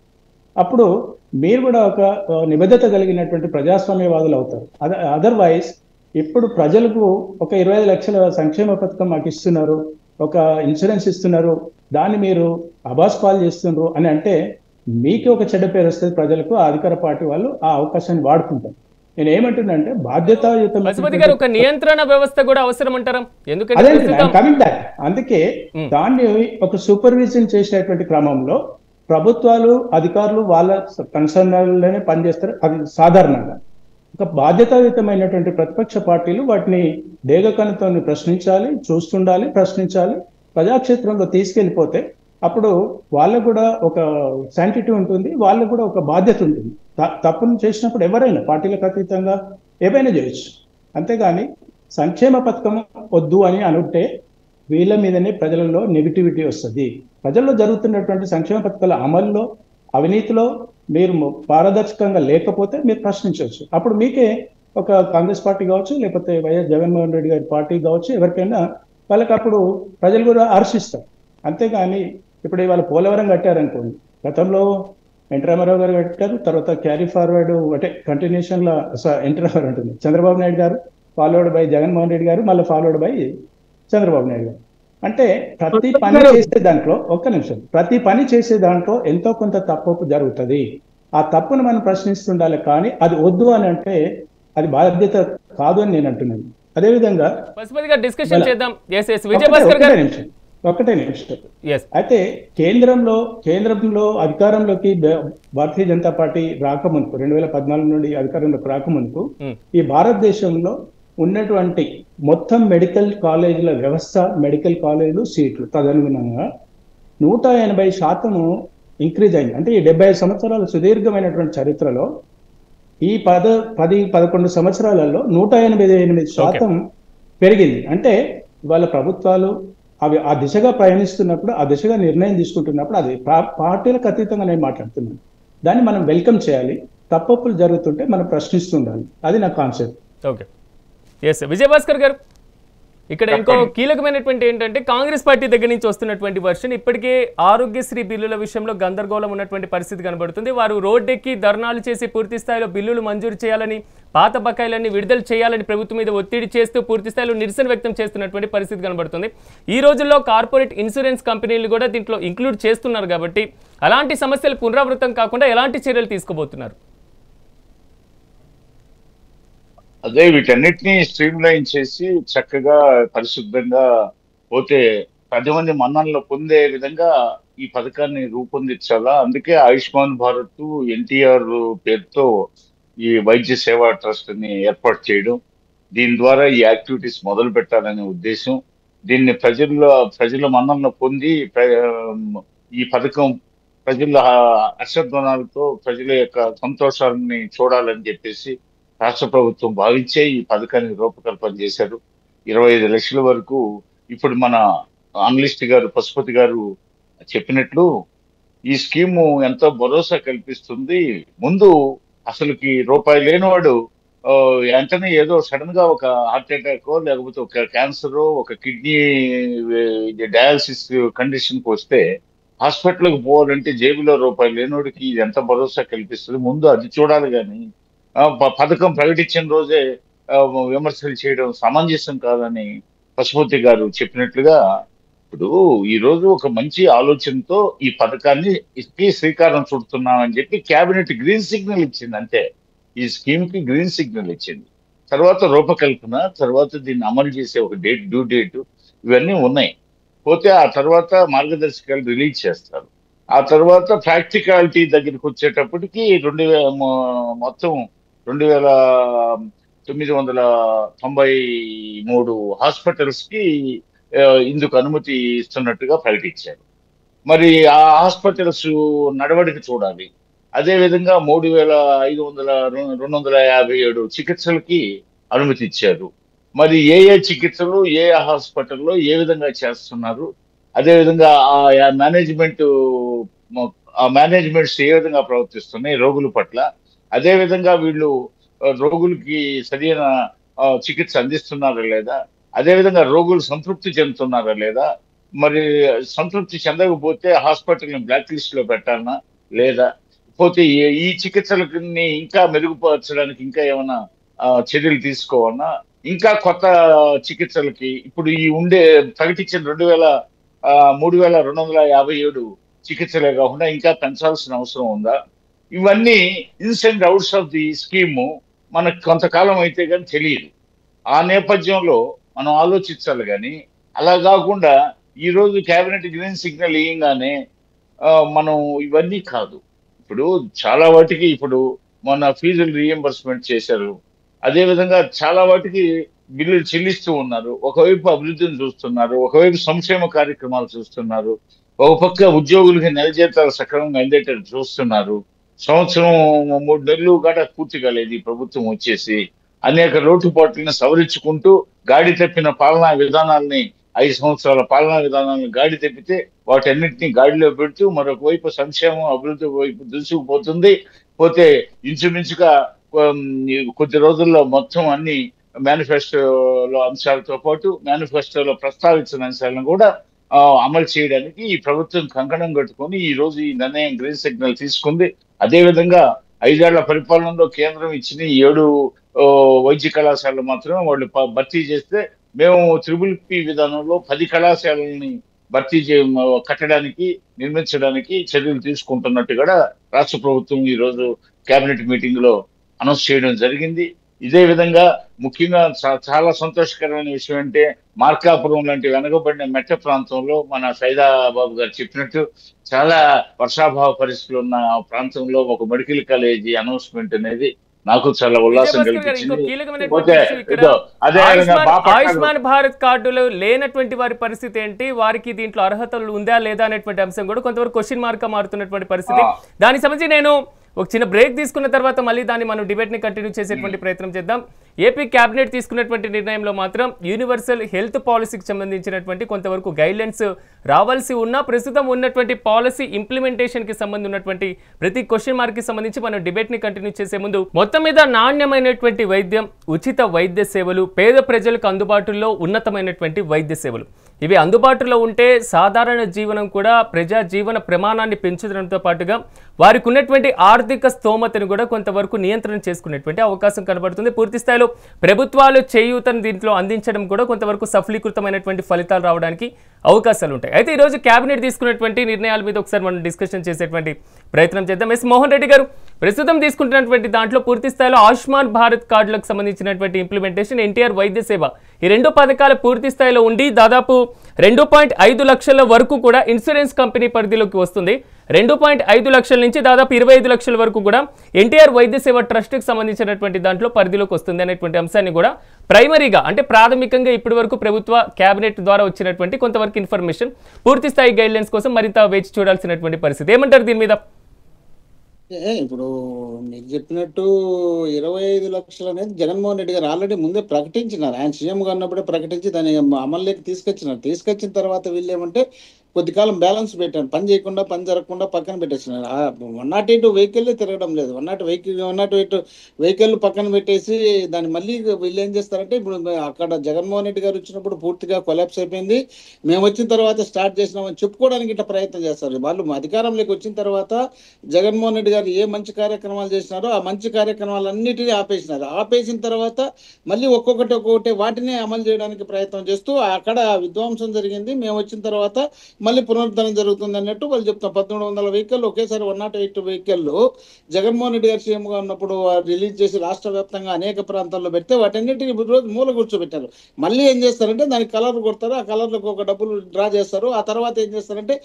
అప్పుడు మీరు కూడా ఒక నిబద్ధత కలిగినటువంటి ప్రజాస్వామ్యవాదులు అవుతారు. అదర్వైజ్ ఇప్పుడు ప్రజలకు ఒక 25 లక్షల సంక్షేమ పథకం మాకు ఇస్తున్నారు, ఒక ఇన్సూరెన్స్ ఇస్తున్నారు, దాన్ని మీరు అబాస్ పాలు చేస్తున్నారు అని అంటే మీకు ఒక చెడ్డ పేరు వస్తుంది ప్రజలకు. ఆ అధికార పార్టీ వాళ్ళు ఆ అవకాశాన్ని వాడుకుంటారు. నేను ఏమంటున్నానంటే బాధ్యతాయుత ఒక నియంత్రణ వ్యవస్థ కూడా అవసరం అంటారా? ఎందుకంటే కమింగ్ బ్యాక్, అందుకే దాన్ని ఒక సూపర్విజన్ చేసేటువంటి క్రమంలో ప్రభుత్వాలు అధికారులు వాళ్ళ కన్సర్న్లోనే పనిచేస్తారు. అది సాధారణంగా ఒక బాధ్యతాయుతమైనటువంటి ప్రతిపక్ష పార్టీలు వాటిని డేగకణతో ప్రశ్నించాలి, చూస్తుండాలి, ప్రశ్నించాలి. ప్రజాక్షేత్రంలో తీసుకెళ్ళిపోతే అప్పుడు వాళ్ళకు కూడా ఒక శాంటిటీ ఉంటుంది, వాళ్ళకు కూడా ఒక బాధ్యత ఉంటుంది. తప్పును చేసినప్పుడు ఎవరైనా పార్టీలకు అతీతంగా ఏవైనా చేయొచ్చు. అంతేగాని సంక్షేమ పథకం వద్దు అని అనుంటే వీళ్ళ మీదనే ప్రజలలో నెగిటివిటీ వస్తుంది. ప్రజల్లో జరుగుతున్నటువంటి సంక్షేమ పథకాల అమల్లో అవినీతిలో మీరు పారదర్శకంగా లేకపోతే మీరు ప్రశ్నించవచ్చు. అప్పుడు మీకే ఒక కాంగ్రెస్ పార్టీ కావచ్చు, లేకపోతే వైఎస్ జగన్మోహన్ రెడ్డి గారి పార్టీ కావచ్చు, ఎవరికైనా వాళ్ళకి అప్పుడు ప్రజలు కూడా హర్షిస్తారు. అంతేగాని ఇప్పుడు ఇవాళ పోలవరం కట్టారనుకోండి, గతంలో ఎన్టీ రామారావు గారు కట్టారు, తర్వాత క్యారీ ఫార్వర్డ్ అంటే కంటిన్యూషన్లో ఎన్టీ రామారావు ఉంటుంది, చంద్రబాబు నాయుడు గారు, ఫాలోడ్ బై జగన్మోహన్ రెడ్డి గారు, మళ్ళీ ఫాలోడ్ బై చంద్రబాబు నాయుడు గారు. అంటే ప్రతి పని చేసే దాంట్లో ప్రతి పని చేసే దాంట్లో ఎంతో కొంత తప్పు జరుగుతుంది. ఆ తప్పును మనం ప్రశ్నిస్తుండాలి. కానీ అది వద్దు అని అంటే అది బాధ్యత కాదు అని నేను అంటున్నాను. అదేవిధంగా ఒకటే నిమిషం. అయితే కేంద్రంలో అధికారంలోకి భారతీయ జనతా పార్టీ రాకముందు 2014 నుండి అధికారంలోకి రాకముందు ఈ భారతదేశంలో ఉన్నటువంటి మొత్తం మెడికల్ కాలేజీల వ్యవస్థ, మెడికల్ కాలేజీలు సీట్లు తదనుగుణంగా 180% ఇంక్రీజ్ అయింది. అంటే ఈ 75 సంవత్సరాల సుదీర్ఘమైనటువంటి చరిత్రలో ఈ 10-11 సంవత్సరాలలో 188% పెరిగింది. అంటే ఇవాళ ప్రభుత్వాలు అవి ఆ దిశగా ప్రయాణిస్తున్నప్పుడు, ఆ దిశగా నిర్ణయం తీసుకుంటున్నప్పుడు అది పార్టీలకు అతీతంగా నేను మాట్లాడుతున్నాను. దాన్ని మనం వెల్కమ్ చేయాలి. తప్పులు జరుగుతుంటే మనం ప్రశ్నిస్తుండాలి. అది నా కాన్సెప్ట్. ఓకే, ఎస్ విజయభాస్కర్ గారు, ఇక్కడ ఇంకో కీలకమైనటువంటి ఏంటంటే కాంగ్రెస్ పార్టీ దగ్గర నుంచి వస్తున్నటువంటి వర్షన్ ఇప్పటికే ఆరోగ్యశ్రీ బిల్లుల విషయంలో గందరగోళం ఉన్నటువంటి పరిస్థితి కనబడుతుంది. వారు రోడ్డెక్కి ధర్నాలు చేసి పూర్తి స్థాయిలో బిల్లులు మంజూరు చేయాలని, పాత బకాయిలన్నీ విడుదల చేయాలని ప్రభుత్వం మీద ఒత్తిడి చేస్తూ పూర్తి స్థాయిలో నిరసన వ్యక్తం చేస్తున్నటువంటి పరిస్థితి కనబడుతుంది. ఈ రోజుల్లో కార్పొరేట్ ఇన్సూరెన్స్ కంపెనీలు కూడా దీంట్లో ఇంక్లూడ్ చేస్తున్నారు. కాబట్టి అలాంటి సమస్యలు పునరావృతం కాకుండా ఎలాంటి చర్యలు తీసుకోబోతున్నారు? అదే వీటన్నిటినీ స్ట్రీమ్ లైన్ చేసి చక్కగా పరిశుభ్రంగా పోతే 10 మంది మన్ననలు పొందే విధంగా ఈ పథకాన్ని రూపొందించాలా. అందుకే ఆయుష్మాన్ భారత్ ఎన్టీఆర్ పేరుతో ఈ వైద్య సేవా ట్రస్ట్ ని ఏర్పాటు చేయడం, దీని ద్వారా ఈ యాక్టివిటీస్ మొదలు పెట్టాలనే ఉద్దేశం. దీన్ని ప్రజల మన్ననలు పొంది ఈ పథకం ప్రజల హర్షధ్వానాలతో ప్రజల యొక్క సంతోషాన్ని చూడాలని చెప్పేసి రాష్ట్ర ప్రభుత్వం భావించే ఈ పథకాన్ని రూపకల్పన చేశారు. 25 లక్షల వరకు ఇప్పుడు మన అనలిస్ట్ గారు పశుపతి గారు చెప్పినట్లు ఈ స్కీము ఎంతో భరోసా కల్పిస్తుంది. ముందు అసలుకి రూపాయి లేనివాడు వెంటనే ఏదో సడన్ గా ఒక హార్ట్ అటాక్ లేకపోతే ఒక క్యాన్సర్ ఒక కిడ్నీ డయాలసిస్ కండిషన్ కి వస్తే హాస్పిటల్కి పోవాలంటే జేబులో రూపాయి లేనివాడికి ఇది ఎంత భరోసా కల్పిస్తుంది. ముందు అది చూడాలి కానీ పథకం ప్రకటించిన రోజే విమర్శలు చేయడం సమంజసం కాదని పశుపతి గారు చెప్పినట్లుగా ఇప్పుడు ఈ రోజు ఒక మంచి ఆలోచనతో ఈ పథకాన్ని శ్రీకారం చుడుతున్నామని చెప్పి కేబినెట్ గ్రీన్ సిగ్నల్ ఇచ్చింది. అంతే, ఈ స్కీమ్ కి గ్రీన్ సిగ్నల్ ఇచ్చింది. తర్వాత రూపకల్పన, తర్వాత దీన్ని అమలు చేసే ఒక డ్యూ డేట్ ఇవన్నీ ఉన్నాయి. పోతే ఆ తర్వాత మార్గదర్శకాలు రిలీజ్ చేస్తారు. ఆ తర్వాత ప్రాక్టికాలిటీ దగ్గరికి వచ్చేటప్పటికి మొత్తం 2993 హాస్పిటల్స్ కి ఇందుకు అనుమతి ఇస్తున్నట్టుగా ప్రకటించారు. మరి ఆ హాస్పిటల్స్ నడవడిక చూడాలి. అదే విధంగా 3557 చికిత్సలకి అనుమతి ఇచ్చారు. మరి ఏ చికిత్సలు ఏ హాస్పిటల్లో ఏ విధంగా చేస్తున్నారు, అదేవిధంగా ఆ మేనేజ్మెంట్స్ ఏ విధంగా ప్రవర్తిస్తున్నాయి రోగుల పట్ల, అదేవిధంగా వీళ్ళు రోగులకి సరైన చికిత్స అందిస్తున్నారా లేదా, అదేవిధంగా రోగులు సంతృప్తి చెందుతున్నారా లేదా, మరి సంతృప్తి చెందకపోతే హాస్పిటల్ని బ్లాక్ లిస్ట్ లో పెట్టాలన్నా లేదా, పోతే ఈ చికిత్సలని ఇంకా మెరుగుపరచడానికి ఇంకా ఏమైనా చర్యలు తీసుకోవాలన్నా, ఇంకా కొత్త చికిత్సలకి ఇప్పుడు ఈ ప్రకటించిన 3257 చికిత్సలే కాకుండా ఇంకా పెంచాల్సిన అవసరం ఉందా? ఇవన్నీ ఇన్స్ and outs of the scheme మనకు కొంతకాలం అయితే కానీ తెలియదు. ఆ నేపథ్యంలో మనం ఆలోచించాలి. కానీ అలా కాకుండా ఈరోజు కేబినెట్ గ్రీన్ సిగ్నల్ ఇయ్యంగానే మనం ఇవన్నీ కాదు. ఇప్పుడు చాలా వాటికి ఇప్పుడు మొన్న ఫీజులు రీఎంబర్స్మెంట్ చేశారు. అదేవిధంగా చాలా వాటికి బిల్లులు చెల్లిస్తూ ఉన్నారు. ఒకవైపు అభివృద్ధిని చూస్తున్నారు, ఒకవైపు సంక్షేమ కార్యక్రమాలు చూస్తున్నారు, ఒక పక్క ఉద్యోగులకి నెల జీతాలు సక్రమంగా అందేటట్టు చూస్తున్నారు. సంవత్సరం 3 నెలలు కూడా పూర్తి కాలేదు ఈ ప్రభుత్వం వచ్చేసి. అనేక లోటుపాట్లను సవరించుకుంటూ గాడి తప్పిన పాలనా విధానాలని 5 సంవత్సరాల పాలనా విధానాలను గాడి తప్పితే వాటన్నిటిని గాడిలో పెడుతూ మరొక వైపు సంక్షేమం అభివృద్ధి వైపు దూసుకుపోతుంది. పోతే ఇంచుమించుగా కొద్ది రోజుల్లో మొత్తం అన్ని మేనిఫెస్టోలో అంశాలతో పాటు మేనిఫెస్టోలో ప్రస్తావించిన అంశాలను కూడా అమలు చేయడానికి ఈ ప్రభుత్వం కంకణం కట్టుకొని ఈ రోజు ఈ నిర్ణయం గ్రీన్ సిగ్నల్ తీసుకుంది. అదేవిధంగా 5 ఏళ్ల పరిపాలనలో కేంద్రం ఇచ్చిన 7 వైద్య కళాశాలలు మాత్రమే వాళ్ళు భర్తీ చేస్తే మేము PPP విధానంలో 10 కళాశాలని కట్టడానికి నిర్మించడానికి చర్యలు తీసుకుంటున్నట్టు కూడా రాష్ట్ర ప్రభుత్వం ఈ రోజు కేబినెట్ మీటింగ్ లో అనౌన్స్ చేయడం జరిగింది. ఇదే విధంగా ముఖ్యంగా చాలా సంతోషకరమైన విషయం అంటే మార్కాపురం లాంటి వెనకబడిన మెట్ట ప్రాంతంలో మన సైదాబాబు గారు చెప్పినట్టు చాలా వర్షాభావ పరిస్థితులు ఉన్న ప్రాంతంలో ఒక మెడికల్ కాలేజీ అనౌన్స్మెంట్ అనేది నాకు చాలా ఉల్లాసం కల్పించింది. ఆయుష్మాన్ భారత్ కార్డులు లేనటువంటి వారి పరిస్థితి ఏంటి, వారికి దీంట్లో అర్హతలు ఉందా లేదా అనేటువంటి అంశం కూడా కొంతవరకు క్వశ్చన్ మార్క్ గా మారుతున్నటువంటి పరిస్థితి. దానికి సంబంధించి నేను ఒక చిన్న బ్రేక్ తీసుకున్న తర్వాత మళ్ళీ దాన్ని మనం డిబేట్ ని కంటిన్యూ చేసేటువంటి ప్రయత్నం చేద్దాం. ఏపీ కేబినెట్ తీసుకున్నటువంటి నిర్ణయంలో మాత్రం యూనివర్సల్ హెల్త్ పాలసీకి సంబంధించినటువంటి కొంతవరకు గైడ్లైన్స్ రావాల్సి ఉన్నా ప్రస్తుతం ఉన్నటువంటి పాలసీ ఇంప్లిమెంటేషన్ కి సంబంధించి ఉన్నటువంటి ప్రతి క్వశ్చన్ మార్క్ కి సంబంధించి మనం డిబేట్ ని కంటిన్యూ చేసే ముందు మొత్తం మీద నాణ్యమైనటువంటి వైద్యం, ఉచిత వైద్య సేవలు, పేద ప్రజలకు అందుబాటులో ఉన్నతమైనటువంటి వైద్య సేవలు ఇవి అందుబాటులో ఉంటే సాధారణ జీవనం కూడా ప్రజా జీవన ప్రమాణాన్ని పెంచడంతో పాటుగా వారికి ఉన్నటువంటి ఆర్థిక స్తోమతను కూడా కొంతవరకు నియంత్రణ చేసుకునేటువంటి అవకాశం కనబడుతుంది. పూర్తి స్థాయిలో ప్రభుత్వాలు చేయూతను దీంట్లో అందించడం కూడా కొంతవరకు సఫలీకృతమైనటువంటి ఫలితాలు రావడానికి అవకాశాలు ఉంటాయి. అయితే ఈరోజు కేబినెట్ తీసుకున్నటువంటి నిర్ణయాల మీద ఒకసారి మనం డిస్కషన్ చేసేటువంటి ప్రయత్నం చేద్దాం. ఎస్ మోహన్ రెడ్డి గారు, ప్రస్తుతం తీసుకుంటున్నటువంటి దాంట్లో పూర్తి స్థాయిలో ఆయుష్మాన్ భారత్ కార్డులకు సంబంధించినటువంటి ఇంప్లిమెంటేషన్, ఎన్టీఆర్ వైద్య సేవ ఈ 2 పథకాలు పూర్తి స్థాయిలో ఉండి దాదాపు 2.5 లక్షల వరకు కూడా ఇన్సూరెన్స్ కంపెనీ పరిధిలోకి వస్తుంది. 2.5 లక్షల నుంచి దాదాపు 25 లక్షల వరకు కూడా ఎన్టీఆర్ వైద్య సేవ ట్రస్ట్కి సంబంధించినటువంటి దాంట్లో పరిధిలోకి వస్తుంది అనేటువంటి అంశాన్ని కూడా ప్రైమరీగా అంటే ప్రాథమికంగా ఇప్పటి వరకు ప్రభుత్వ కేబినెట్ ద్వారా వచ్చినటువంటి కొంతవరకు ఇన్ఫర్మేషన్, పూర్తి స్థాయి గైడ్లైన్స్ కోసం మరింత వేచి చూడాల్సినటువంటి పరిస్థితి. ఏమంటారు దీని మీద? ఇప్పుడు మీరు చెప్పినట్టు 25 లక్షలు అనేది జగన్మోహన్ రెడ్డి గారు ఆల్రెడీ ముందే ప్రకటించినారు. ఆయన సీఎంగా ఉన్నప్పుడే ప్రకటించి దాన్ని అమల్లోకి తీసుకొచ్చినారు. తీసుకొచ్చిన తర్వాత వీళ్ళు ఏమంటే కొద్ది కాలం బ్యాలెన్స్ పెట్టారు. పని చేయకుండా పని జరగకుండా పక్కన పెట్టేసినారు. 108 వెహికల్ తిరగడం లేదు. 108 వెహికల్ పక్కన పెట్టేసి దాన్ని మళ్ళీ వీళ్ళు ఏం చేస్తారంటే ఇప్పుడు అక్కడ జగన్మోహన్ రెడ్డి గారు వచ్చినప్పుడు పూర్తిగా కొలాప్స్ అయిపోయింది. మేము వచ్చిన తర్వాత స్టార్ట్ చేసినామని చెప్పుకోవడానికి ఇట్లా ప్రయత్నం చేస్తారు. వాళ్ళు అధికారంలోకి వచ్చిన తర్వాత జగన్మోహన్ రెడ్డి గారు ఏ మంచి కార్యక్రమాలు చేసినారో ఆ మంచి కార్యక్రమాలన్నిటినీ ఆపేసినారు. ఆపేసిన తర్వాత మళ్ళీ ఒక్కొక్కటి వాటిని అమలు చేయడానికి ప్రయత్నం చేస్తూ అక్కడ విధ్వంసం జరిగింది. మేము వచ్చిన తర్వాత మళ్ళీ పునరుద్ధరణ జరుగుతుంది అన్నట్టు వాళ్ళు చెప్తాం. 1300 వెహికల్ ఒకేసారి 108 వెహికల్ జగన్మోహన్ రెడ్డి గారు సీఎంగా ఉన్నప్పుడు రిలీజ్ చేసి రాష్ట్ర వ్యాప్తంగా అనేక ప్రాంతాల్లో పెడితే వాటన్నిటిని రోజు మూల కూర్చోబెట్టారు. మళ్ళీ ఏం చేస్తారంటే దానికి కలర్ కొడతారు. ఆ కలర్లకు ఒక డబ్బులు డ్రా చేస్తారు. ఆ తర్వాత ఏం చేస్తారంటే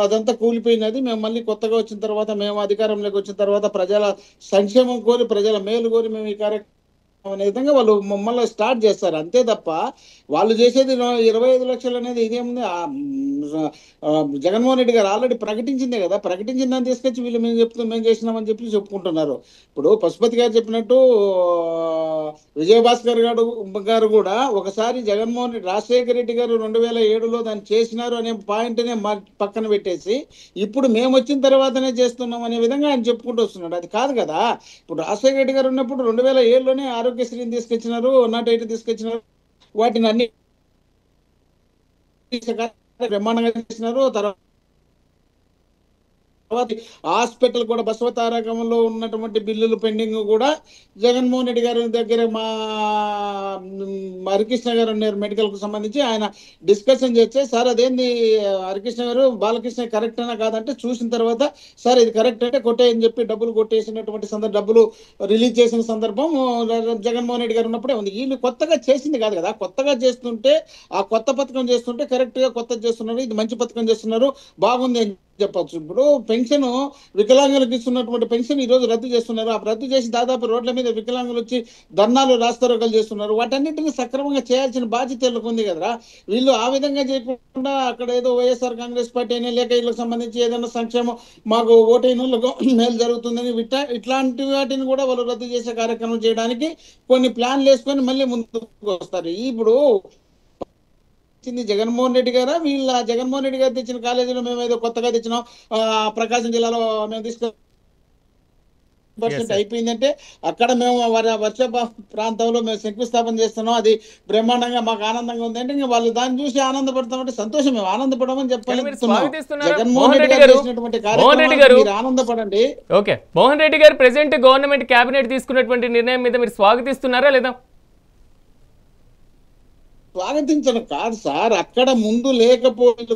అదంతా కూలిపోయినది. మేము మళ్ళీ కొత్తగా వచ్చిన తర్వాత మేము అధికారంలోకి వచ్చిన తర్వాత ప్రజల సంక్షేమం కోరి ప్రజల మేలు కోరి మేము ఈ కార్యక్రమం అనే విధంగా వాళ్ళు మమ్మల్ని స్టార్ట్ చేస్తారు. అంతే తప్ప వాళ్ళు చేసేది 25 లక్షలు అనేది ఇదేముంది. జగన్మోహన్ రెడ్డి గారు ఆల్రెడీ ప్రకటించిందే కదా, ప్రకటించిన దాన్ని తీసుకొచ్చి వీళ్ళు మేము చేసినామని చెప్పి చెప్పుకుంటున్నారు. ఇప్పుడు పశుపతి గారు చెప్పినట్టు విజయభాస్కర్ గారు కూడా ఒకసారి జగన్మోహన్ రెడ్డి రాజశేఖర రెడ్డి గారు 2007లో దాన్ని చేసినారు అనే పాయింట్నే పక్కన పెట్టేసి ఇప్పుడు మేము వచ్చిన తర్వాతనే చేస్తున్నాం అనే విధంగా ఆయన చెప్పుకుంటూ వస్తున్నాడు. అది కాదు కదా. ఇప్పుడు రాజశేఖర రెడ్డి గారు ఉన్నప్పుడు 2007లోనే ఆరోగ్యశ్రీని తీసుకొచ్చినారు, 108 తీసుకొచ్చినారు. వాటిని అన్ని బ్రహ్మాండంగా చేసినారు. తర్వాత హాస్పిటల్ కూడా బసవతారకంలో ఉన్నటువంటి బిల్లులు పెండింగ్ కూడా జగన్మోహన్ రెడ్డి గారి దగ్గర మా హరికృష్ణ గారు ఉన్నారు మెడికల్ కు సంబంధించి. ఆయన డిస్కషన్ చేస్తే సార్ అదేంది హరికృష్ణ గారు బాలకృష్ణ కరెక్ట్ అయినా కాదంటే చూసిన తర్వాత సార్ ఇది కరెక్ట్ అంటే కొట్టేయని చెప్పి డబ్బులు కొట్టేసినటువంటి డబ్బులు రిలీజ్ చేసిన సందర్భం జగన్మోహన్ రెడ్డి గారు ఉన్నప్పుడే ఉంది. వీళ్ళు కొత్తగా చేసింది కాదు కదా. కొత్తగా చేస్తుంటే ఆ కొత్త పథకం చేస్తుంటే కరెక్ట్ గా కొత్త చేస్తున్నారు, ఇది మంచి పథకం చేస్తున్నారు, బాగుంది అని చెప్పచ్చు. ఇప్పుడు పెన్షన్ వికలాంగులకు ఇస్తున్నటువంటి పెన్షన్ ఈ రోజు రద్దు చేస్తున్నారు. ఆ రద్దు చేసి దాదాపు రోడ్ల మీద వికలాంగులు వచ్చి ధర్నాలు రాస్తారోకలు చేస్తున్నారు. వాటన్నిటిని సక్రమంగా చేయాల్సిన బాధ్యత వీళ్ళకు ఉంది కదరా. వీళ్ళు ఆ విధంగా చేయకుండా అక్కడ ఏదో వైఎస్ఆర్ కాంగ్రెస్ పార్టీ అయినా లేక వీళ్ళకి సంబంధించి ఏదైనా సంక్షేమం మాకు ఓటైనలకు మేలు జరుగుతుందని ఇట్లాంటి వాటిని కూడా వాళ్ళు రద్దు చేసే కార్యక్రమం చేయడానికి కొన్ని ప్లాన్లు వేసుకొని మళ్ళీ ముందుకు వస్తారు. ఇప్పుడు జగన్మోహన్ రెడ్డి గారా వీళ్ళ జగన్మోహన్ రెడ్డి గారు తెచ్చిన కాలేజీలో మేము ఏదో కొత్తగా తెచ్చినాం, ప్రకాశం జిల్లాలో మేము తీసుకు అయిపోయిందంటే అక్కడ మేము వర్ష ప్రాంతంలో మేము శంకుస్థాపన చేస్తున్నాం, అది బ్రహ్మాండంగా మాకు ఆనందంగా ఉందంటే ఇంకా వాళ్ళు దాన్ని చూసి ఆనందపడతామంటే సంతోషం. మేము ఆనందపడమని చెప్పాలి. జగన్మోహన్ రెడ్డి గారు చేసినటువంటి కార్యక్రమం మీరు ఆనందపడండి. ఓకే, మోహన్ రెడ్డి గారు ప్రెసెంట్ గవర్నమెంట్ కేబినెట్ తీసుకున్నటువంటి నిర్ణయం మీద మీరు స్వాగతిస్తున్నారా లేదా? స్వాగతించడం కాదు సార్, అక్కడ ముందు లేకపోతే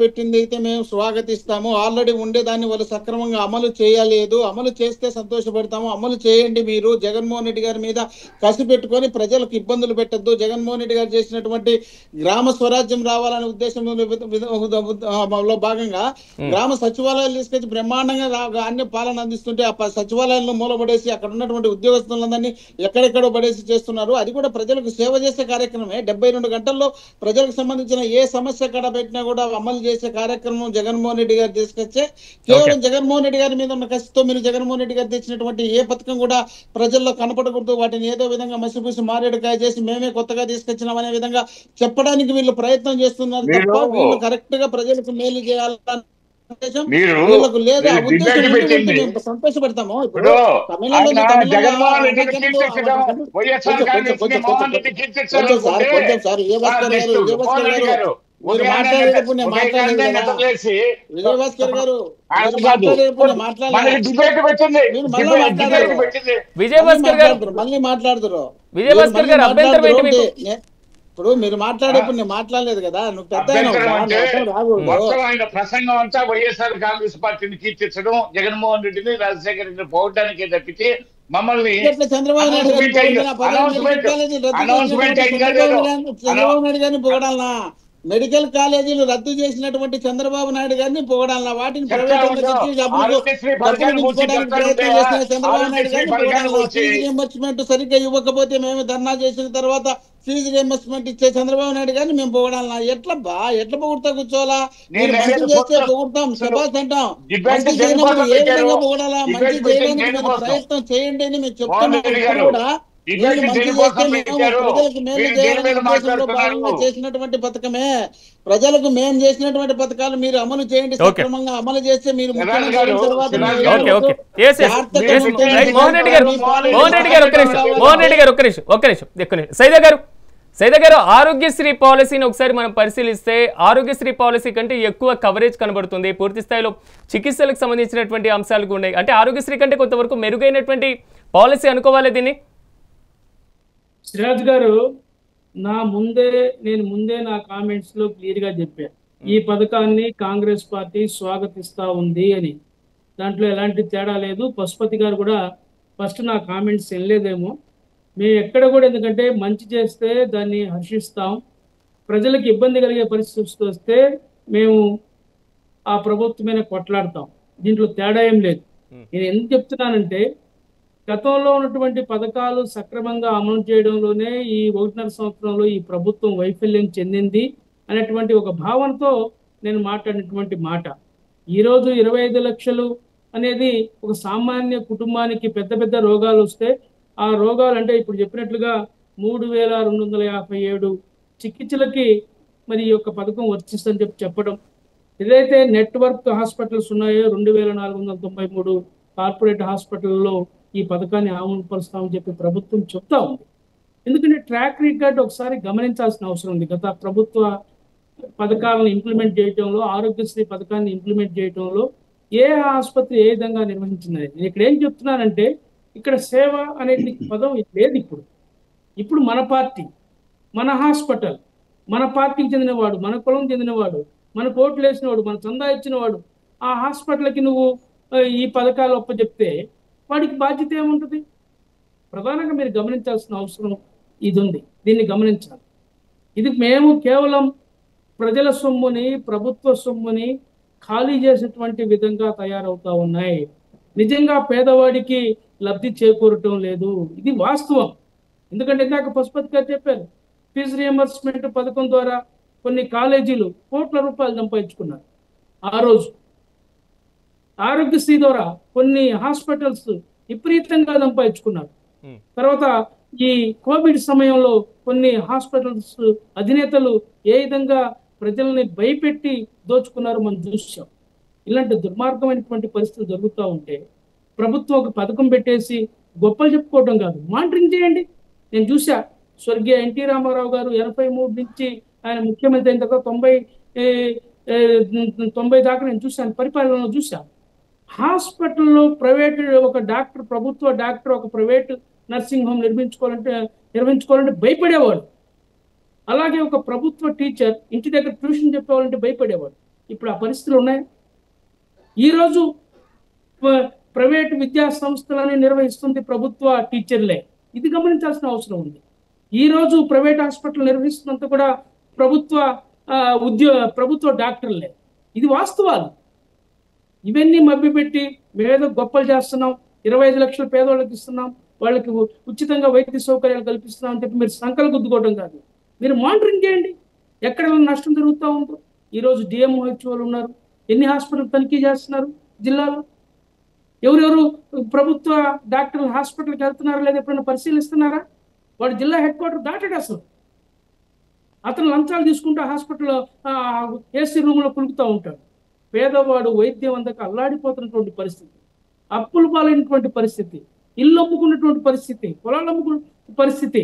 పెట్టింది అయితే మేము స్వాగతిస్తాము. ఆల్రెడీ ఉండేదాన్ని వాళ్ళు సక్రమంగా అమలు చేయలేదు. అమలు చేస్తే సంతోషపడతాము. అమలు చేయండి. మీరు జగన్మోహన్ రెడ్డి గారి మీద కసి పెట్టుకొని ప్రజలకు ఇబ్బందులు పెట్టద్దు. జగన్మోహన్ రెడ్డి గారు చేసినటువంటి గ్రామ స్వరాజ్యం రావాలనే ఉద్దేశంలో భాగంగా గ్రామ సచివాలయాలు తీసుకొచ్చి బ్రహ్మాండంగా అన్ని పాలన అందిస్తుంటే ఆ సచివాలయాలను మూలపడేసి అక్కడ ఉన్నటువంటి ఉద్యోగస్తులందరినీ ఎక్కడెక్కడో పడేసి చేస్తున్నారు. అది కూడా ప్రజలకు సేవ చేసే కార్యక్రమమే. 72 గంటల్లో ప్రజలకు సంబంధించిన ఏ సమస్య ఎక్కడ పెట్టినా కూడా అమలు చేసే కార్యక్రమం జగన్మోహన్ రెడ్డి గారు తీసుకొచ్చే కేవలం జగన్మోహన్ రెడ్డి గారి మీద ఉన్న కసితో మీరు జగన్మోహన్ రెడ్డి గారు తెచ్చినటువంటి ఏ పథకం కూడా ప్రజల్లో కనపడకూడదు. వాటిని ఏదో విధంగా మసిపూసి మారేడుకాయ చేసి మేమే కొత్తగా తీసుకొచ్చినాం అనే విధంగా చెప్పడానికి వీళ్ళు ప్రయత్నం చేస్తున్నారు తప్ప వీళ్ళు కరెక్ట్ గా ప్రజలకు మేలు చేయాలని వీళ్ళకు లేదు. ఆ ఉద్దేశం సంతోషపడతాము. ఇప్పుడు కొంచెం సార్ విజయభాస్కర్ గారు మీరు మాట్లాడేటప్పుడు నేను మాట్లాడలేదు కదా. విజయభాస్కర్ గారు మాట్లాడేటప్పుడు మళ్ళీ మాట్లాడుతున్నారు. ఇప్పుడు మీరు మాట్లాడేప్పుడు నేను మాట్లాడలేదు కదా. నువ్వు పెద్ద ప్రసంగం అంతా వైఎస్ఆర్ కాంగ్రెస్ పార్టీని కీర్తించడం, జగన్మోహన్ రెడ్డిని రాజశేఖర రెడ్డిని పోవడానికి తప్పితే మమ్మల్ని చంద్రబాబు నాయుడు గారిని పొగడాలనా? మెడికల్ కాలేజీలు రద్దు చేసినటువంటి చంద్రబాబు నాయుడు గారిని పొగడాల, వాటిని చెప్తా ప్రైవేట్ ఉంటాం. ఆరోగ్యశ్రీ పథకాన్ని గురించి ప్రయత్నం చెప్తానుంటే చేసిన చంద్రబాబు నాయుడు ఆరోగ్యశ్రీ గారిని పథకాన్ని పొగడాల. గురించి ఫీజు రియంబర్స్మెంట్ సరిగ్గా ఇవ్వకపోతే మేము ధర్నా చేసిన తర్వాత ఫీజు రియంబర్స్మెంట్ ఇచ్చే చంద్రబాబు నాయుడు గారిని మేము పొగడాలన్నా? ఎట్లా పొగుడుతా కూర్చోవాలా? మీరు మంచి చేస్తే పొగుడతాం, శబాస్ అంటాం. మంచి చేయనప్పుడు ఏ విధంగా పొగడాలా? మంచి చేయడానికి మీరు ప్రయత్నం చేయండి అని మేము చెప్తున్నాం. ఇప్పుడు కూడా వీళ్ళు మంచి చేస్తే మేము ప్రజలకు మేలు చేయాలనే ఉద్దేశంలో భాగంగా చేసినటువంటి పథకమే. ప్రజలకు మేము చేసినటువంటి పథకాలు మీరు అమలు చేయండి, సక్రమంగా అమలు చేస్తే మీరు ముఖ్యమంత్రి అయిన తర్వాత సైదా గారు, ఆరోగ్యశ్రీ పాలసీని ఒకసారి మనం పరిశీలిస్తే ఆరోగ్యశ్రీ పాలసీ కంటే ఎక్కువ కవరేజ్ కనబడుతుంది. పూర్తి స్థాయిలో చికిత్సలకు సంబంధించినటువంటి అంశాలు ఉన్నాయి. అంటే ఆరోగ్యశ్రీ కంటే కొంతవరకు మెరుగైనటువంటి పాలసీ అనుకోవాలి దీన్ని. సిరాజ్ గారు, నేను ముందే నా కామెంట్స్ లో క్లియర్ గా చెప్పాను, ఈ పథకాన్ని కాంగ్రెస్ పార్టీ స్వాగతిస్తా ఉంది అని. దాంట్లో ఎలాంటి తేడా లేదు. పశుపతి గారు కూడా ఫస్ట్ నా కామెంట్స్ వినలేదేమో. మేము ఎక్కడ కూడా, ఎందుకంటే మంచి చేస్తే దాన్ని హర్షిస్తాం, ప్రజలకు ఇబ్బంది కలిగే పరిస్థితి వస్తే మేము ఆ ప్రభుత్వం మీద కొట్లాడతాం. దీంట్లో తేడా ఏం లేదు. నేను ఎందుకు చెప్తున్నానంటే, గతంలో ఉన్నటువంటి పథకాలు సక్రమంగా అమలు చేయడంలోనే ఈ 1.5 సంవత్సరంలో ఈ ప్రభుత్వం వైఫల్యం చెందింది అనేటువంటి ఒక భావనతో నేను మాట్లాడినటువంటి మాట. ఈరోజు 25 లక్షలు అనేది ఒక సామాన్య కుటుంబానికి పెద్ద పెద్ద రోగాలు వస్తే, ఆ రోగాలు అంటే ఇప్పుడు చెప్పినట్లుగా 3257 చికిత్సలకి మరి ఈ యొక్క పథకం వర్తిస్తుందని చెప్పడం. ఏదైతే నెట్వర్క్ హాస్పిటల్స్ ఉన్నాయో 2493 కార్పొరేట్ హాస్పిటల్లో ఈ పథకాన్ని అమలుపరుస్తామని చెప్పి ప్రభుత్వం చెప్తా ఉంది. ఎందుకంటే ట్రాక్ రికార్డ్ ఒకసారి గమనించాల్సిన అవసరం ఉంది. గత ప్రభుత్వ పథకాలను ఇంప్లిమెంట్ చేయడంలో, ఆరోగ్యశ్రీ పథకాన్ని ఇంప్లిమెంట్ చేయడంలో ఏ ఆసుపత్రి ఏ విధంగా నిర్వహించినది. నేను ఇక్కడ ఏం చెప్తున్నానంటే, ఇక్కడ సేవ అనేది పదం లేదు. ఇప్పుడు మన పార్టీ, మన హాస్పిటల్, మన పార్టీకి చెందినవాడు, మన కులం చెందినవాడు, మన కోట్లు వేసినవాడు, మన చందా ఇచ్చినవాడు, ఆ హాస్పిటల్కి నువ్వు ఈ పథకాలు ఒప్పచెప్తే వాడికి బాధ్యత ఏముంటుంది? ప్రధానంగా మీరు గమనించాల్సిన అవసరం ఇది ఉంది. దీన్ని గమనించాలి. ఇది మేము కేవలం ప్రజల సొమ్ముని, ప్రభుత్వ సొమ్ముని ఖాళీ చేసేటువంటి విధంగా తయారవుతా ఉన్నాయి. నిజంగా పేదవాడికి లబ్ధి చేకూరటం లేదు. ఇది వాస్తవం. ఎందుకంటే ఇందాక పశుపతి గారు చెప్పారు, ఫీజు రియంబర్స్మెంట్ పథకం ద్వారా కొన్ని కాలేజీలు కోట్ల రూపాయలు సంపాదించుకున్నారు. ఆ రోజు ఆరోగ్యశ్రీ ద్వారా కొన్ని హాస్పిటల్స్ విపరీతంగా సంపాదించుకున్నారు. తర్వాత ఈ కోవిడ్ సమయంలో కొన్ని హాస్పిటల్స్ అధినేతలు ఏ విధంగా ప్రజల్ని భయపెట్టి దోచుకున్నారు మనం చూసాం. ఇలాంటి దుర్మార్గమైనటువంటి పరిస్థితులు జరుగుతూ ఉంటే ప్రభుత్వం ఒక పథకం పెట్టేసి గొప్పలు చెప్పుకోవడం కాదు, మానిటరింగ్ చేయండి. నేను చూసా, స్వర్గీయ ఎన్టీ రామారావు గారు 83 నుంచి ఆయన ముఖ్యమంత్రి అయిన తర్వాత 90 దాకా నేను చూశాను, పరిపాలనలో చూశాను. హాస్పిటల్లో ప్రైవేట్ ఒక డాక్టర్, ప్రభుత్వ డాక్టర్ ఒక ప్రైవేట్ నర్సింగ్ హోమ్ నిర్మించుకోవాలంటే భయపడేవాడు. అలాగే ఒక ప్రభుత్వ టీచర్ ఇంటి దగ్గర ట్యూషన్ చెప్పేవాళ్ళంటే భయపడేవాడు. ఇప్పుడు ఆ పరిస్థితులు ఉన్నాయి. ఈరోజు ప్రైవేట్ విద్యా సంస్థలని నిర్వహిస్తుంది ప్రభుత్వ టీచర్లే. ఇది గమనించాల్సిన అవసరం ఉంది. ఈరోజు ప్రైవేట్ హాస్పిటల్ నిర్వహిస్తున్నంత కూడా ప్రభుత్వ డాక్టర్లే. ఇది వాస్తవాలు. ఇవన్నీ మభ్యపెట్టి మేమేదో గొప్పలు చేస్తున్నాం, 25 లక్షల పేదవాళ్ళకి ఇస్తున్నాం, వాళ్ళకి ఉచితంగా వైద్య సౌకర్యాలు కల్పిస్తున్నాం అని చెప్పి మీరు సంకలు గుద్దుకోవడం కాదు. మీరు మానిటరింగ్ చేయండి, ఎక్కడ నష్టం జరుగుతూ ఉందో. ఈరోజు డిఎంఓహెచ్ఓలు ఉన్నారు, ఎన్ని హాస్పిటల్ తనిఖీ చేస్తున్నారు జిల్లాలో, ఎవరెవరు ప్రభుత్వ డాక్టర్లు హాస్పిటల్కి వెళ్తున్నారా లేదా ఎప్పుడైనా పరిశీలిస్తున్నారా? వాడు జిల్లా హెడ్ క్వార్టర్ దాటాడు. అతను లంచాలు తీసుకుంటూ హాస్పిటల్లో ఏసీ రూమ్లో కులుకుతూ ఉంటాడు. పేదవాడు వైద్యం అందక అల్లాడిపోతున్నటువంటి పరిస్థితి, అప్పులు పాలైనటువంటి పరిస్థితి, ఇల్లు అమ్ముకున్నటువంటి పరిస్థితి, పొలాలు అమ్ముకున్న పరిస్థితి,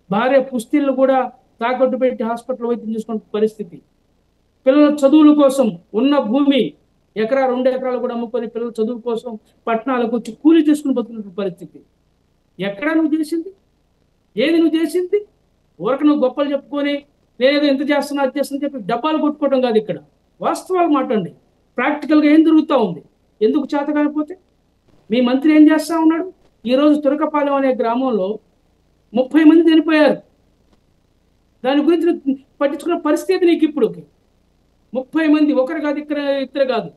భార్య పుస్తీళ్ళు కూడా తాకట్టు పెట్టి హాస్పిటల్ వైద్యం చేసుకున్న పరిస్థితి, పిల్లల చదువుల కోసం ఉన్న భూమి 1-2 ఎకరాలు కూడా అమ్ముకొని పిల్లల చదువు కోసం పట్టణాలకు వచ్చి కూలీ చేసుకుని బతుకున్న పరిస్థితి. ఎక్కడ నువ్వు చేసింది? ఏది నువ్వు చేసింది? ఊరక నువ్వు గొప్పలు చెప్పుకొని నేనేదో ఎంత చేస్తున్నా అది చేస్తున్నా చెప్పి డబ్బాలు కొట్టుకోవడం కాదు. ఇక్కడ వాస్తవాలు మాట్లాడండి. ప్రాక్టికల్గా ఏం జరుగుతూ ఉంది? ఎందుకు చేత కాకపోతే మీ మంత్రి ఏం చేస్తా ఉన్నాడు? ఈరోజు తురకపాలెం అనే గ్రామంలో 30 మంది చనిపోయారు. దాని గురించి నువ్వు పట్టించుకున్న పరిస్థితి నీకు ఇప్పుడు 30 మంది, ఒకరు కాదు, ఇద్దరు కాదు,